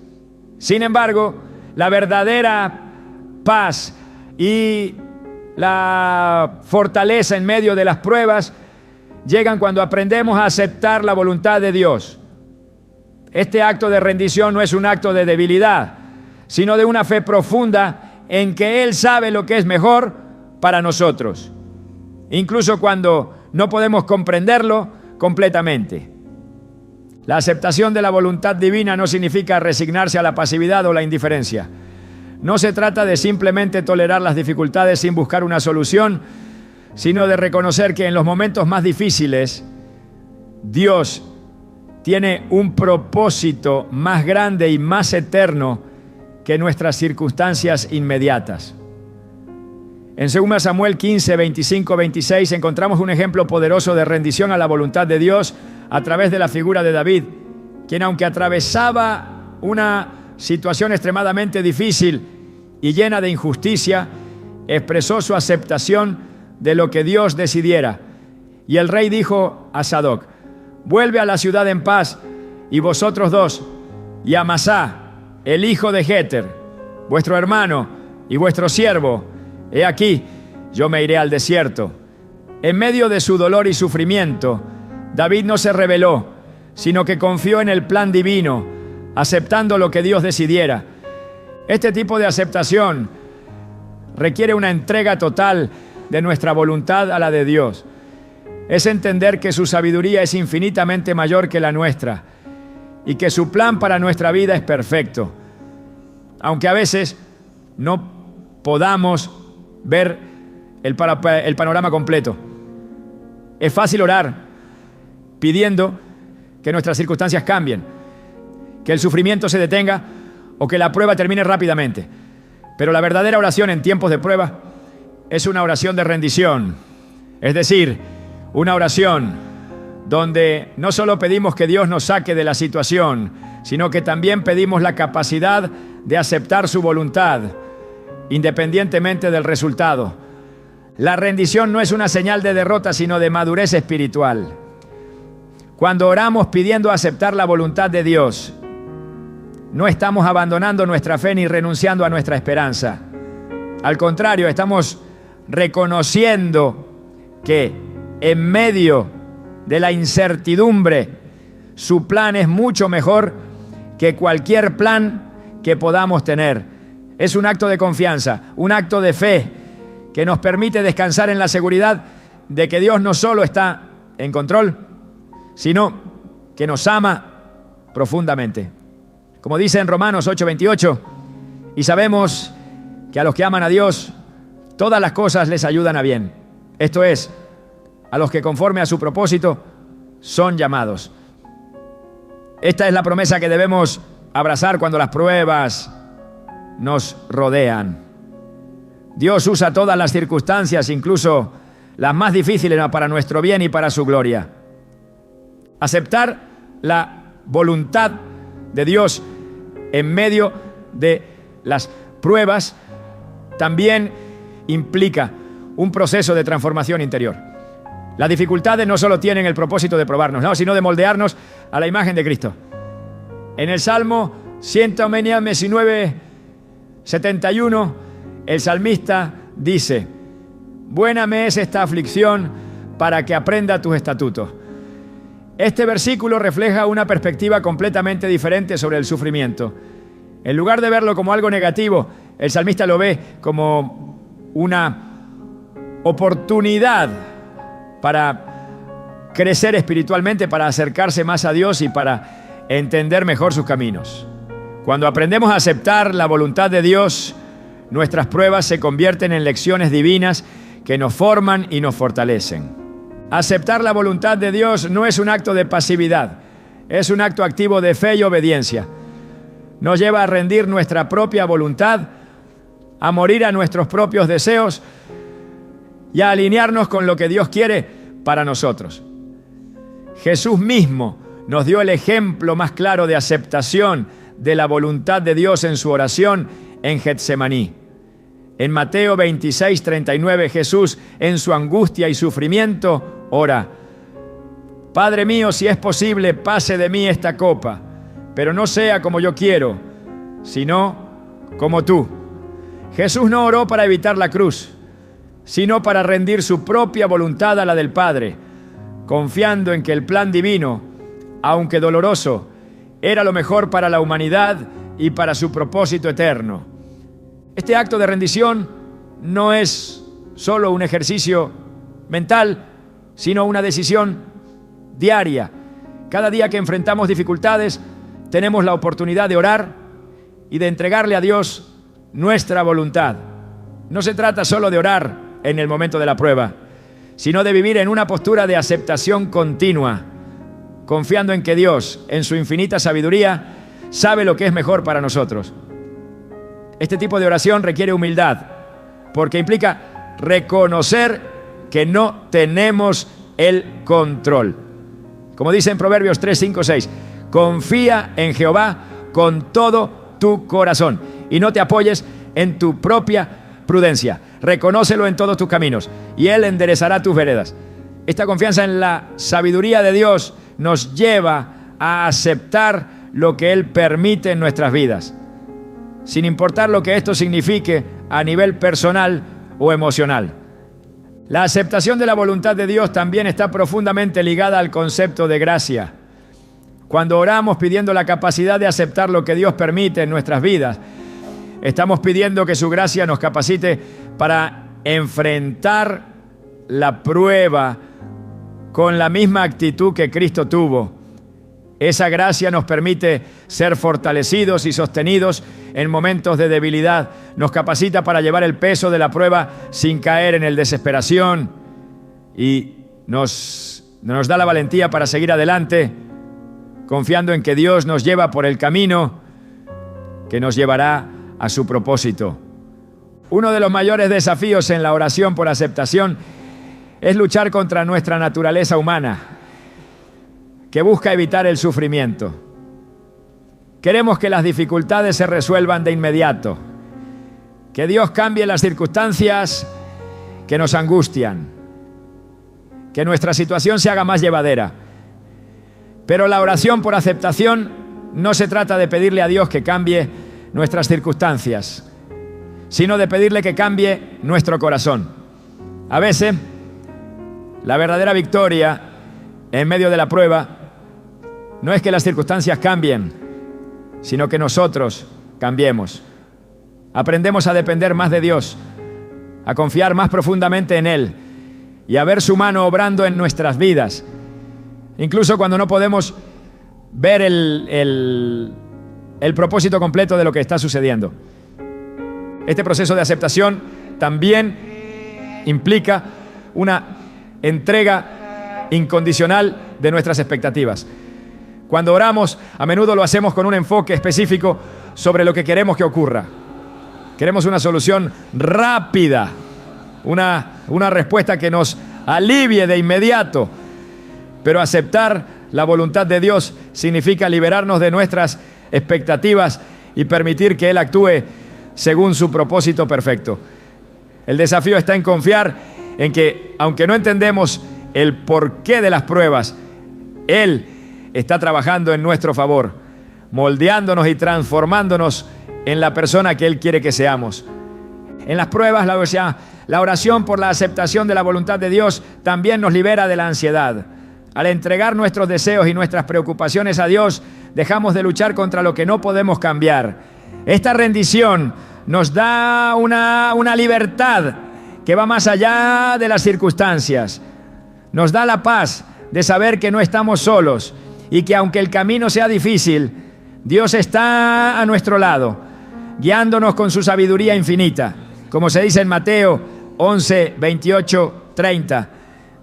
Sin embargo, la verdadera paz y la fortaleza en medio de las pruebas llegan cuando aprendemos a aceptar la voluntad de Dios. Este acto de rendición no es un acto de debilidad, sino de una fe profunda en que Él sabe lo que es mejor para nosotros, incluso cuando no podemos comprenderlo completamente. La aceptación de la voluntad divina no significa resignarse a la pasividad o la indiferencia. No se trata de simplemente tolerar las dificultades sin buscar una solución, sino de reconocer que en los momentos más difíciles, Dios tiene un propósito más grande y más eterno que nuestras circunstancias inmediatas. En 2 Samuel 15, 25, 26 encontramos un ejemplo poderoso de rendición a la voluntad de Dios a través de la figura de David, quien, aunque atravesaba una situación extremadamente difícil y llena de injusticia, expresó su aceptación de lo que Dios decidiera. Y el rey dijo a Sadoc: vuelve a la ciudad en paz, y vosotros dos, y Amasá, el hijo de Jeter, vuestro hermano y vuestro siervo, he aquí, yo me iré al desierto. En medio de su dolor y sufrimiento, David no se rebeló, sino que confió en el plan divino, aceptando lo que Dios decidiera. Este tipo de aceptación requiere una entrega total de nuestra voluntad a la de Dios. Es entender que su sabiduría es infinitamente mayor que la nuestra y que su plan para nuestra vida es perfecto. Aunque a veces no podamos ver el panorama completo. Es fácil orar pidiendo que nuestras circunstancias cambien, que el sufrimiento se detenga o que la prueba termine rápidamente. Pero la verdadera oración en tiempos de prueba es una oración de rendición. Es decir, una oración donde no solo pedimos que Dios nos saque de la situación, sino que también pedimos la capacidad de aceptar su voluntad, independientemente del resultado. La rendición no es una señal de derrota, sino de madurez espiritual. Cuando oramos pidiendo aceptar la voluntad de Dios, no estamos abandonando nuestra fe ni renunciando a nuestra esperanza. Al contrario, estamos reconociendo que en medio de la incertidumbre, su plan es mucho mejor que cualquier plan que podamos tener. Es un acto de confianza, un acto de fe que nos permite descansar en la seguridad de que Dios no solo está en control, sino que nos ama profundamente. Como dice en Romanos 8:28, y sabemos que a los que aman a Dios, todas las cosas les ayudan a bien. Esto es, a los que conforme a su propósito son llamados. Esta es la promesa que debemos abrazar cuando las pruebas nos rodean. Dios usa todas las circunstancias, incluso las más difíciles, para nuestro bien y para su gloria. Aceptar la voluntad de Dios en medio de las pruebas también implica un proceso de transformación interior. Las dificultades no solo tienen el propósito de probarnos, sino de moldearnos a la imagen de Cristo. En el Salmo 119, 71, el salmista dice: buena me es esta aflicción para que aprenda tus estatutos. Este versículo refleja una perspectiva completamente diferente sobre el sufrimiento. En lugar de verlo como algo negativo, el salmista lo ve como una oportunidad para crecer espiritualmente, para acercarse más a Dios y para entender mejor sus caminos. Cuando aprendemos a aceptar la voluntad de Dios, nuestras pruebas se convierten en lecciones divinas que nos forman y nos fortalecen. Aceptar la voluntad de Dios no es un acto de pasividad, es un acto activo de fe y obediencia. Nos lleva a rendir nuestra propia voluntad, a morir a nuestros propios deseos y a alinearnos con lo que Dios quiere para nosotros. Jesús mismo nos dio el ejemplo más claro de aceptación de la voluntad de Dios en su oración en Getsemaní. En Mateo 26, 39, Jesús, en su angustia y sufrimiento, ora: Padre mío, si es posible, pase de mí esta copa, pero no sea como yo quiero, sino como tú. Jesús no oró para evitar la cruz, sino para rendir su propia voluntad a la del Padre, confiando en que el plan divino, aunque doloroso, era lo mejor para la humanidad y para su propósito eterno. Este acto de rendición no es solo un ejercicio mental, sino una decisión diaria. Cada día que enfrentamos dificultades, tenemos la oportunidad de orar y de entregarle a Dios nuestra voluntad. No se trata solo de orar en el momento de la prueba, sino de vivir en una postura de aceptación continua, confiando en que Dios, en su infinita sabiduría, sabe lo que es mejor para nosotros. Este tipo de oración requiere humildad, porque implica reconocer que no tenemos el control. Como dice en Proverbios 3, 5, 6, confía en Jehová con todo tu corazón y no te apoyes en tu propia prudencia. Reconócelo en todos tus caminos y Él enderezará tus veredas. Esta confianza en la sabiduría de Dios nos lleva a aceptar lo que Él permite en nuestras vidas, sin importar lo que esto signifique a nivel personal o emocional. La aceptación de la voluntad de Dios también está profundamente ligada al concepto de gracia. Cuando oramos pidiendo la capacidad de aceptar lo que Dios permite en nuestras vidas, estamos pidiendo que su gracia nos capacite para enfrentar la prueba con la misma actitud que Cristo tuvo. Esa gracia nos permite ser fortalecidos y sostenidos en momentos de debilidad. Nos capacita para llevar el peso de la prueba sin caer en la desesperación y nos da la valentía para seguir adelante, confiando en que Dios nos lleva por el camino que nos llevará a su propósito. Uno de los mayores desafíos en la oración por aceptación es luchar contra nuestra naturaleza humana, que busca evitar el sufrimiento. Queremos que las dificultades se resuelvan de inmediato, que Dios cambie las circunstancias que nos angustian, que nuestra situación se haga más llevadera. Pero la oración por aceptación no se trata de pedirle a Dios que cambie nuestras circunstancias, sino de pedirle que cambie nuestro corazón. A veces, la verdadera victoria en medio de la prueba no es que las circunstancias cambien, sino que nosotros cambiemos. Aprendemos a depender más de Dios, a confiar más profundamente en Él y a ver su mano obrando en nuestras vidas, incluso cuando no podemos ver el propósito completo de lo que está sucediendo. Este proceso de aceptación también implica una entrega incondicional de nuestras expectativas. Cuando oramos, a menudo lo hacemos con un enfoque específico sobre lo que queremos que ocurra. Queremos una solución rápida, una respuesta que nos alivie de inmediato. Pero aceptar la voluntad de Dios significa liberarnos de nuestras expectativas y permitir que Él actúe según su propósito perfecto. El desafío está en confiar en que, aunque no entendemos el porqué de las pruebas, Él está trabajando en nuestro favor, moldeándonos y transformándonos en la persona que Él quiere que seamos. En las pruebas, la oración por la aceptación de la voluntad de Dios también nos libera de la ansiedad. Al entregar nuestros deseos y nuestras preocupaciones a Dios, dejamos de luchar contra lo que no podemos cambiar. Esta rendición nos da una libertad que va más allá de las circunstancias. Nos da la paz de saber que no estamos solos y que aunque el camino sea difícil, Dios está a nuestro lado, guiándonos con su sabiduría infinita. Como se dice en Mateo 11, 28, 30.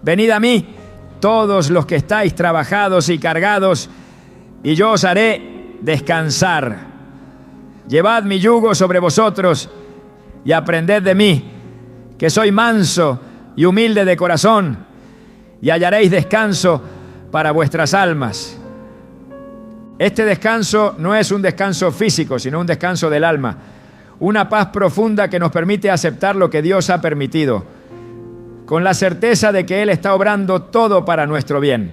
Venid a mí, todos los que estáis trabajados y cargados, y yo os haré descansar. Llevad mi yugo sobre vosotros y aprended de mí, que soy manso y humilde de corazón, y hallaréis descanso para vuestras almas. Este descanso no es un descanso físico, sino un descanso del alma. Una paz profunda que nos permite aceptar lo que Dios ha permitido, con la certeza de que Él está obrando todo para nuestro bien.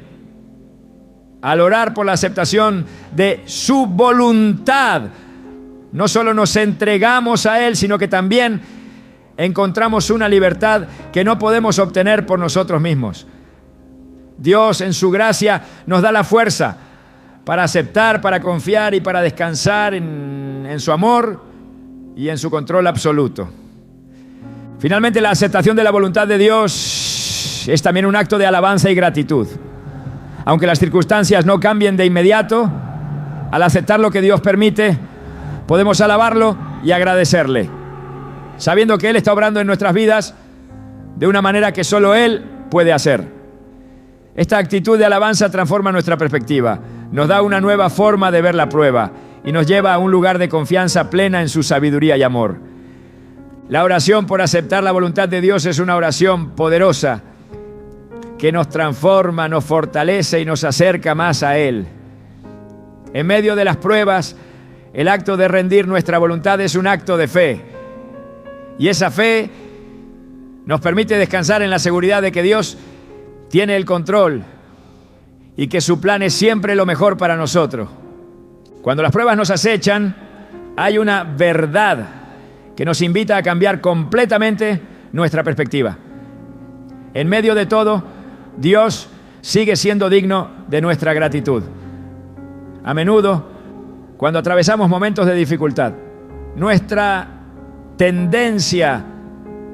Al orar por la aceptación de su voluntad, no solo nos entregamos a Él, sino que también encontramos una libertad que no podemos obtener por nosotros mismos. Dios, en su gracia, nos da la fuerza para aceptar, para confiar y para descansar en su amor y en su control absoluto. Finalmente, la aceptación de la voluntad de Dios es también un acto de alabanza y gratitud. Aunque las circunstancias no cambien de inmediato, al aceptar lo que Dios permite, podemos alabarlo y agradecerle, sabiendo que Él está obrando en nuestras vidas de una manera que solo Él puede hacer. Esta actitud de alabanza transforma nuestra perspectiva, nos da una nueva forma de ver la prueba y nos lleva a un lugar de confianza plena en su sabiduría y amor. La oración por aceptar la voluntad de Dios es una oración poderosa que nos transforma, nos fortalece y nos acerca más a Él. En medio de las pruebas, el acto de rendir nuestra voluntad es un acto de fe. Y esa fe nos permite descansar en la seguridad de que Dios tiene el control y que su plan es siempre lo mejor para nosotros. Cuando las pruebas nos acechan, hay una verdad que nos invita a cambiar completamente nuestra perspectiva. En medio de todo, Dios sigue siendo digno de nuestra gratitud. A menudo, cuando atravesamos momentos de dificultad, nuestra tendencia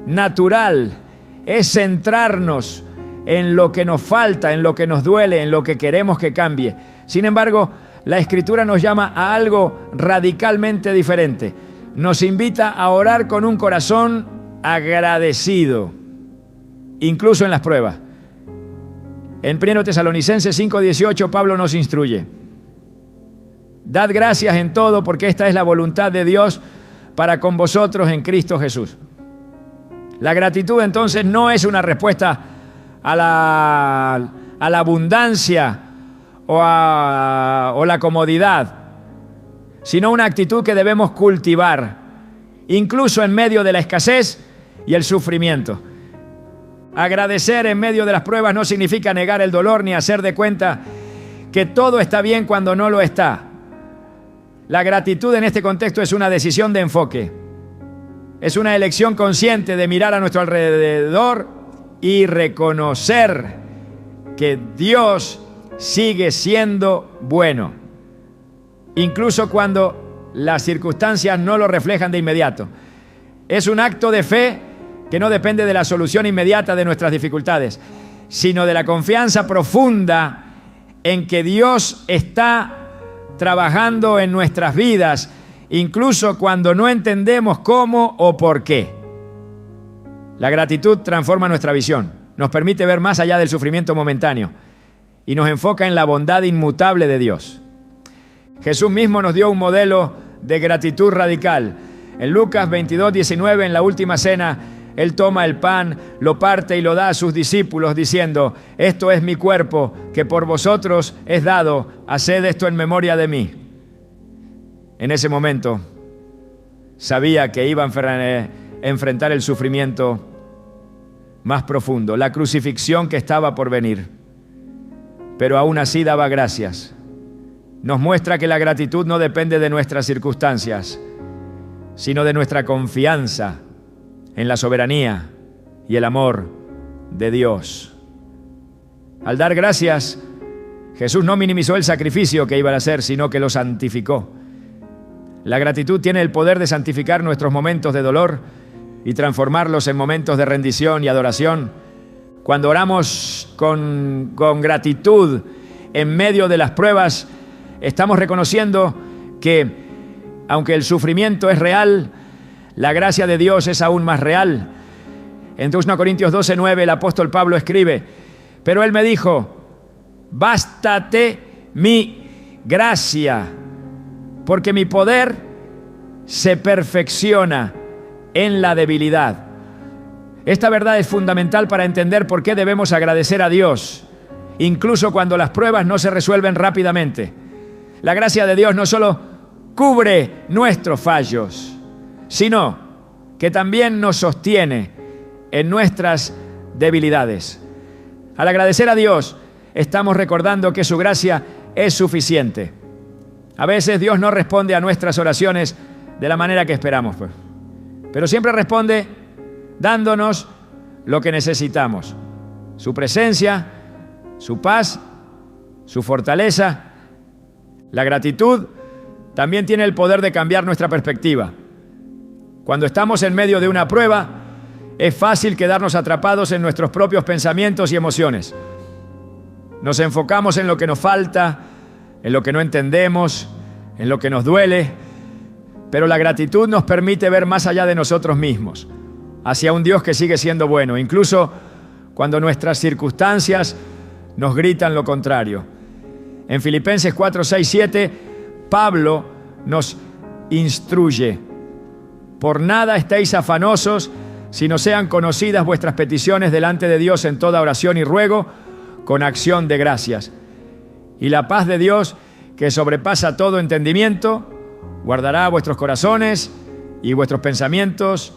natural es centrarnos en lo que nos falta, en lo que nos duele, en lo que queremos que cambie. Sin embargo, la Escritura nos llama a algo radicalmente diferente. Nos invita a orar con un corazón agradecido, incluso en las pruebas. En 1 Tesalonicenses 5:18, Pablo nos instruye: dad gracias en todo, porque esta es la voluntad de Dios para con vosotros en Cristo Jesús. La gratitud entonces no es una respuesta a la abundancia o la comodidad, sino una actitud que debemos cultivar, incluso en medio de la escasez y el sufrimiento. Agradecer en medio de las pruebas no significa negar el dolor ni hacer de cuenta que todo está bien cuando no lo está. La gratitud en este contexto es una decisión de enfoque. Es una elección consciente de mirar a nuestro alrededor y reconocer que Dios sigue siendo bueno, incluso cuando las circunstancias no lo reflejan de inmediato. Es un acto de fe que no depende de la solución inmediata de nuestras dificultades, sino de la confianza profunda en que Dios está trabajando en nuestras vidas, incluso cuando no entendemos cómo o por qué. La gratitud transforma nuestra visión, nos permite ver más allá del sufrimiento momentáneo y nos enfoca en la bondad inmutable de Dios. Jesús mismo nos dio un modelo de gratitud radical. En Lucas 22:19, en la última cena, Él toma el pan, lo parte y lo da a sus discípulos diciendo: esto es mi cuerpo que por vosotros es dado, haced esto en memoria de mí. En ese momento sabía que iba a enfrentar el sufrimiento más profundo, la crucifixión que estaba por venir, pero aún así daba gracias. Nos muestra que la gratitud no depende de nuestras circunstancias, sino de nuestra confianza en la soberanía y el amor de Dios. Al dar gracias, Jesús no minimizó el sacrificio que iba a hacer, sino que lo santificó. La gratitud tiene el poder de santificar nuestros momentos de dolor y transformarlos en momentos de rendición y adoración. Cuando oramos con gratitud en medio de las pruebas, estamos reconociendo que, aunque el sufrimiento es real, la gracia de Dios es aún más real. En 2 Corintios 12:9 el apóstol Pablo escribe: pero Él me dijo, bástate mi gracia, porque mi poder se perfecciona en la debilidad. Esta verdad es fundamental para entender por qué debemos agradecer a Dios, incluso cuando las pruebas no se resuelven rápidamente. La gracia de Dios no solo cubre nuestros fallos, sino que también nos sostiene en nuestras debilidades. Al agradecer a Dios, estamos recordando que su gracia es suficiente. A veces Dios no responde a nuestras oraciones de la manera que esperamos, pero siempre responde dándonos lo que necesitamos: su presencia, su paz, su fortaleza. La gratitud también tiene el poder de cambiar nuestra perspectiva. Cuando estamos en medio de una prueba, es fácil quedarnos atrapados en nuestros propios pensamientos y emociones. Nos enfocamos en lo que nos falta, en lo que no entendemos, en lo que nos duele, pero la gratitud nos permite ver más allá de nosotros mismos, hacia un Dios que sigue siendo bueno, incluso cuando nuestras circunstancias nos gritan lo contrario. En Filipenses 4, 6, 7, Pablo nos instruye: por nada estéis afanosos, sino sean conocidas vuestras peticiones delante de Dios en toda oración y ruego, con acción de gracias. Y la paz de Dios, que sobrepasa todo entendimiento, guardará vuestros corazones y vuestros pensamientos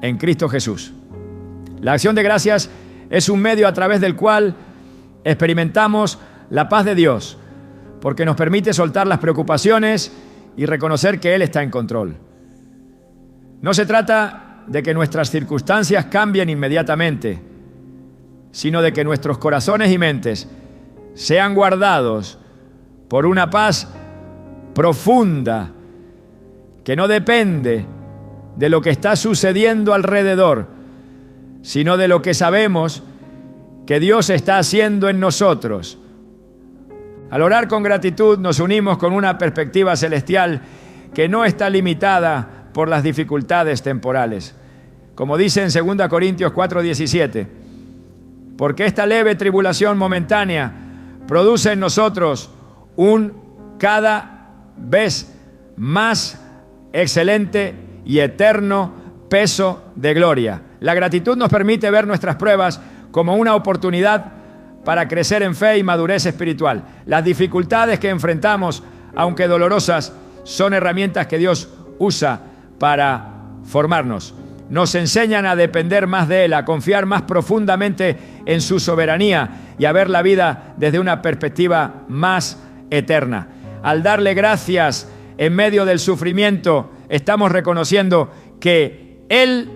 en Cristo Jesús. La acción de gracias es un medio a través del cual experimentamos la paz de Dios, porque nos permite soltar las preocupaciones y reconocer que Él está en control. No se trata de que nuestras circunstancias cambien inmediatamente, sino de que nuestros corazones y mentes sean guardados por una paz profunda que no depende de lo que está sucediendo alrededor, sino de lo que sabemos que Dios está haciendo en nosotros. Al orar con gratitud nos unimos con una perspectiva celestial que no está limitada por las dificultades temporales. Como dice en 2 Corintios 4:17, porque esta leve tribulación momentánea produce en nosotros un cada vez más excelente y eterno peso de gloria. La gratitud nos permite ver nuestras pruebas como una oportunidad para crecer en fe y madurez espiritual. Las dificultades que enfrentamos, aunque dolorosas, son herramientas que Dios usa para formarnos. Nos enseñan a depender más de Él, a confiar más profundamente en su soberanía y a ver la vida desde una perspectiva más eterna. Al darle gracias en medio del sufrimiento, estamos reconociendo que Él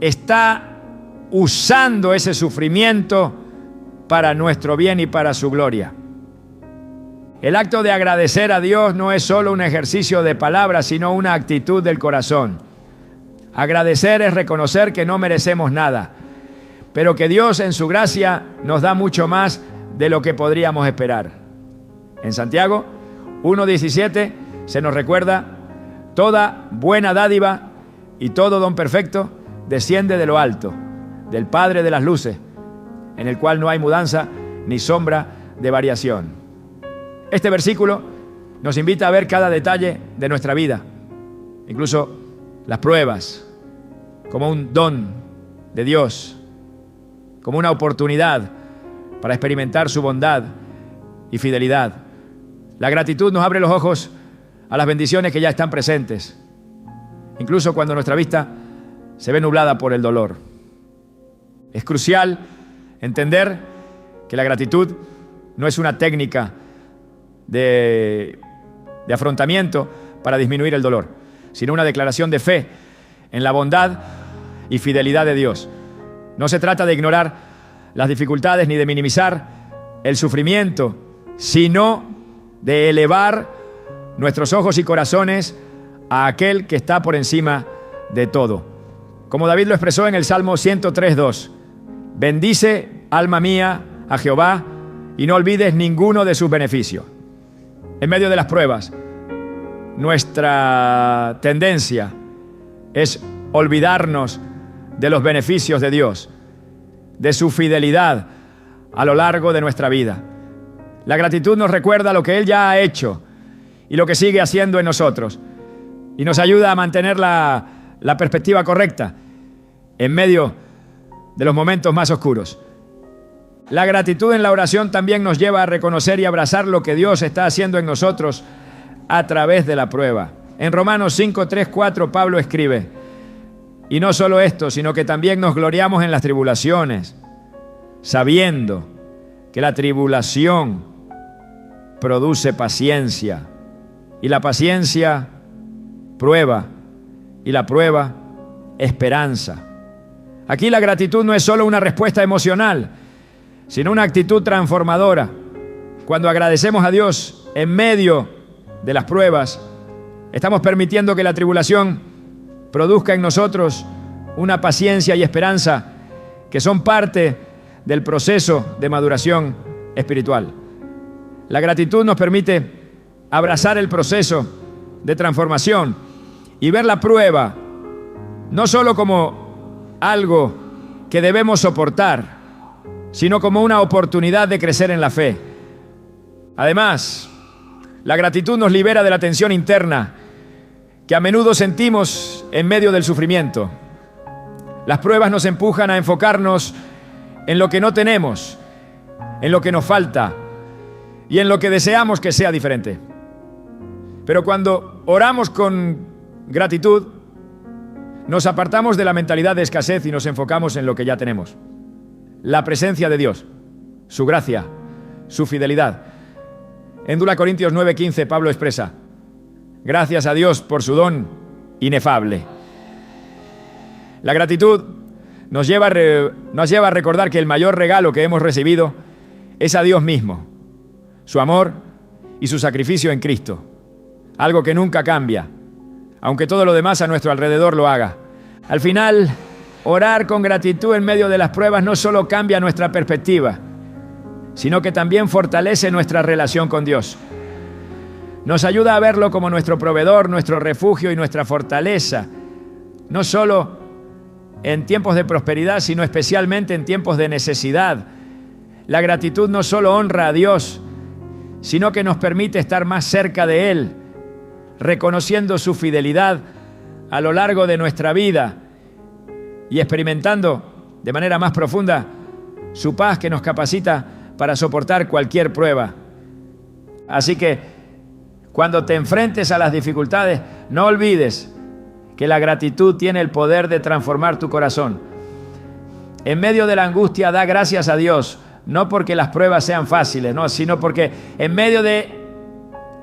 está usando ese sufrimiento para nuestro bien y para su gloria. El acto de agradecer a Dios no es solo un ejercicio de palabras, sino una actitud del corazón. Agradecer es reconocer que no merecemos nada, pero que Dios en su gracia nos da mucho más de lo que podríamos esperar. En Santiago 1:17 se nos recuerda: toda buena dádiva y todo don perfecto desciende de lo alto, del Padre de las luces, en el cual no hay mudanza ni sombra de variación. Este versículo nos invita a ver cada detalle de nuestra vida, incluso las pruebas, como un don de Dios, como una oportunidad para experimentar su bondad y fidelidad. La gratitud nos abre los ojos a las bendiciones que ya están presentes, incluso cuando nuestra vista se ve nublada por el dolor. Es crucial entender que la gratitud no es una técnica de afrontamiento para disminuir el dolor, sino una declaración de fe en la bondad y fidelidad de Dios. No se trata de ignorar las dificultades ni de minimizar el sufrimiento, sino de elevar nuestros ojos y corazones a aquel que está por encima de todo. Como David lo expresó en el Salmo 103:2, bendice, alma mía, a Jehová, y no olvides ninguno de sus beneficios. En medio de las pruebas, nuestra tendencia es olvidarnos de los beneficios de Dios, de su fidelidad a lo largo de nuestra vida. La gratitud nos recuerda lo que Él ya ha hecho y lo que sigue haciendo en nosotros, y nos ayuda a mantener la perspectiva correcta en medio de los momentos más oscuros. La gratitud en la oración también nos lleva a reconocer y abrazar lo que Dios está haciendo en nosotros a través de la prueba. En Romanos 5, 3, 4, Pablo escribe: y no solo esto, sino que también nos gloriamos en las tribulaciones, sabiendo que la tribulación produce paciencia, y la paciencia prueba, y la prueba esperanza. Aquí la gratitud no es solo una respuesta emocional, sino una actitud transformadora. Cuando agradecemos a Dios en medio de las pruebas, estamos permitiendo que la tribulación produzca en nosotros una paciencia y esperanza que son parte del proceso de maduración espiritual. La gratitud nos permite abrazar el proceso de transformación y ver la prueba no solo como algo que debemos soportar, sino como una oportunidad de crecer en la fe. Además, la gratitud nos libera de la tensión interna que a menudo sentimos en medio del sufrimiento. Las pruebas nos empujan a enfocarnos en lo que no tenemos, en lo que nos falta y en lo que deseamos que sea diferente. Pero cuando oramos con gratitud, nos apartamos de la mentalidad de escasez y nos enfocamos en lo que ya tenemos. La presencia de Dios, su gracia, su fidelidad. En 2 Corintios 9:15 Pablo expresa: gracias a Dios por su don inefable. La gratitud nos lleva a recordar que el mayor regalo que hemos recibido es a Dios mismo, su amor y su sacrificio en Cristo. Algo que nunca cambia, aunque todo lo demás a nuestro alrededor lo haga. Al final, orar con gratitud en medio de las pruebas no solo cambia nuestra perspectiva, sino que también fortalece nuestra relación con Dios. Nos ayuda a verlo como nuestro proveedor, nuestro refugio y nuestra fortaleza, no solo en tiempos de prosperidad, sino especialmente en tiempos de necesidad. La gratitud no solo honra a Dios, sino que nos permite estar más cerca de Él, reconociendo su fidelidad a lo largo de nuestra vida y experimentando de manera más profunda su paz que nos capacita para soportar cualquier prueba. Así que cuando te enfrentes a las dificultades, no olvides que la gratitud tiene el poder de transformar tu corazón. En medio de la angustia, da gracias a Dios, no porque las pruebas sean fáciles, no, sino porque en medio de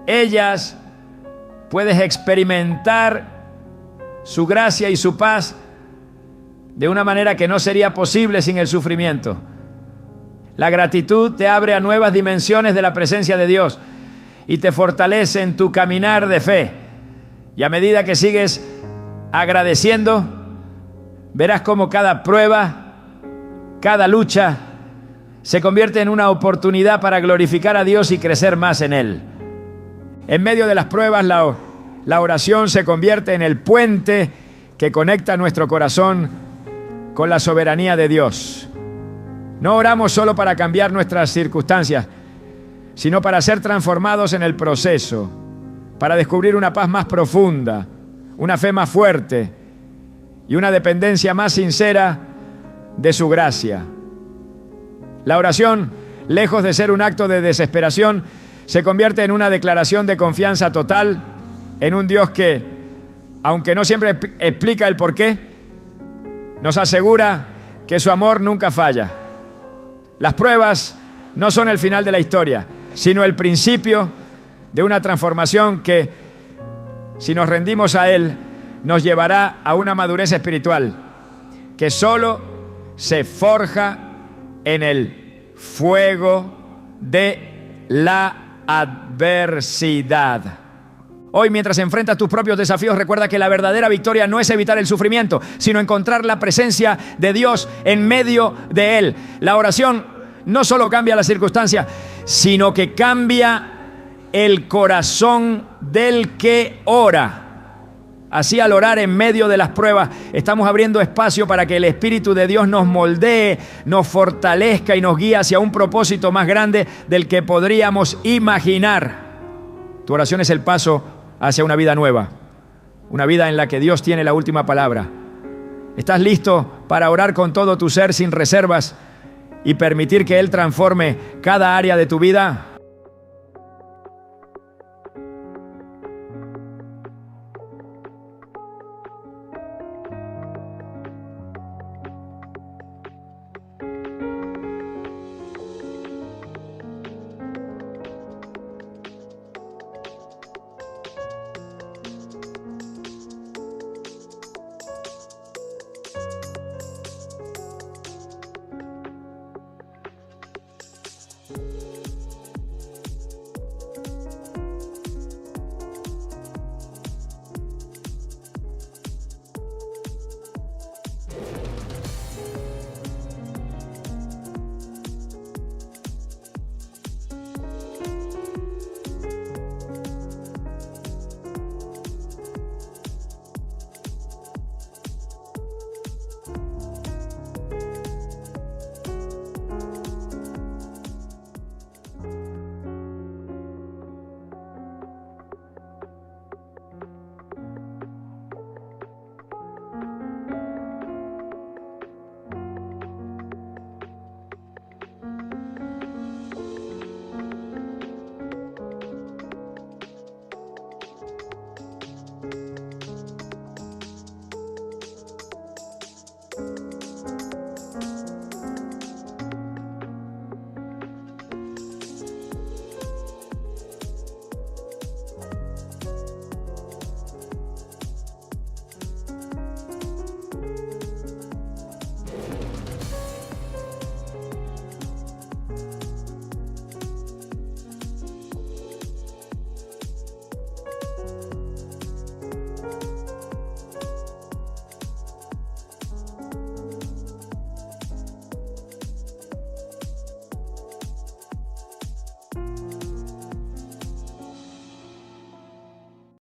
ellas puedes experimentar su gracia y su paz de una manera que no sería posible sin el sufrimiento. La gratitud te abre a nuevas dimensiones de la presencia de Dios y te fortalece en tu caminar de fe. Y a medida que sigues agradeciendo, verás cómo cada prueba, cada lucha, se convierte en una oportunidad para glorificar a Dios y crecer más en Él. En medio de las pruebas, la oración se convierte en el puente que conecta nuestro corazón con la soberanía de Dios. No oramos solo para cambiar nuestras circunstancias, sino para ser transformados en el proceso, para descubrir una paz más profunda, una fe más fuerte y una dependencia más sincera de su gracia. La oración, lejos de ser un acto de desesperación, se convierte en una declaración de confianza total en un Dios que, aunque no siempre explica el porqué, nos asegura que su amor nunca falla. Las pruebas no son el final de la historia, sino el principio de una transformación que, si nos rendimos a Él, nos llevará a una madurez espiritual que solo se forja en el fuego de la adversidad. Hoy, mientras enfrentas tus propios desafíos, recuerda que la verdadera victoria no es evitar el sufrimiento, sino encontrar la presencia de Dios en medio de él. La oración no solo cambia la circunstancia, sino que cambia el corazón del que ora. Así, al orar en medio de las pruebas, estamos abriendo espacio para que el Espíritu de Dios nos moldee, nos fortalezca y nos guíe hacia un propósito más grande del que podríamos imaginar. Tu oración es el paso hacia una vida nueva, una vida en la que Dios tiene la última palabra. ¿Estás listo para orar con todo tu ser sin reservas y permitir que Él transforme cada área de tu vida?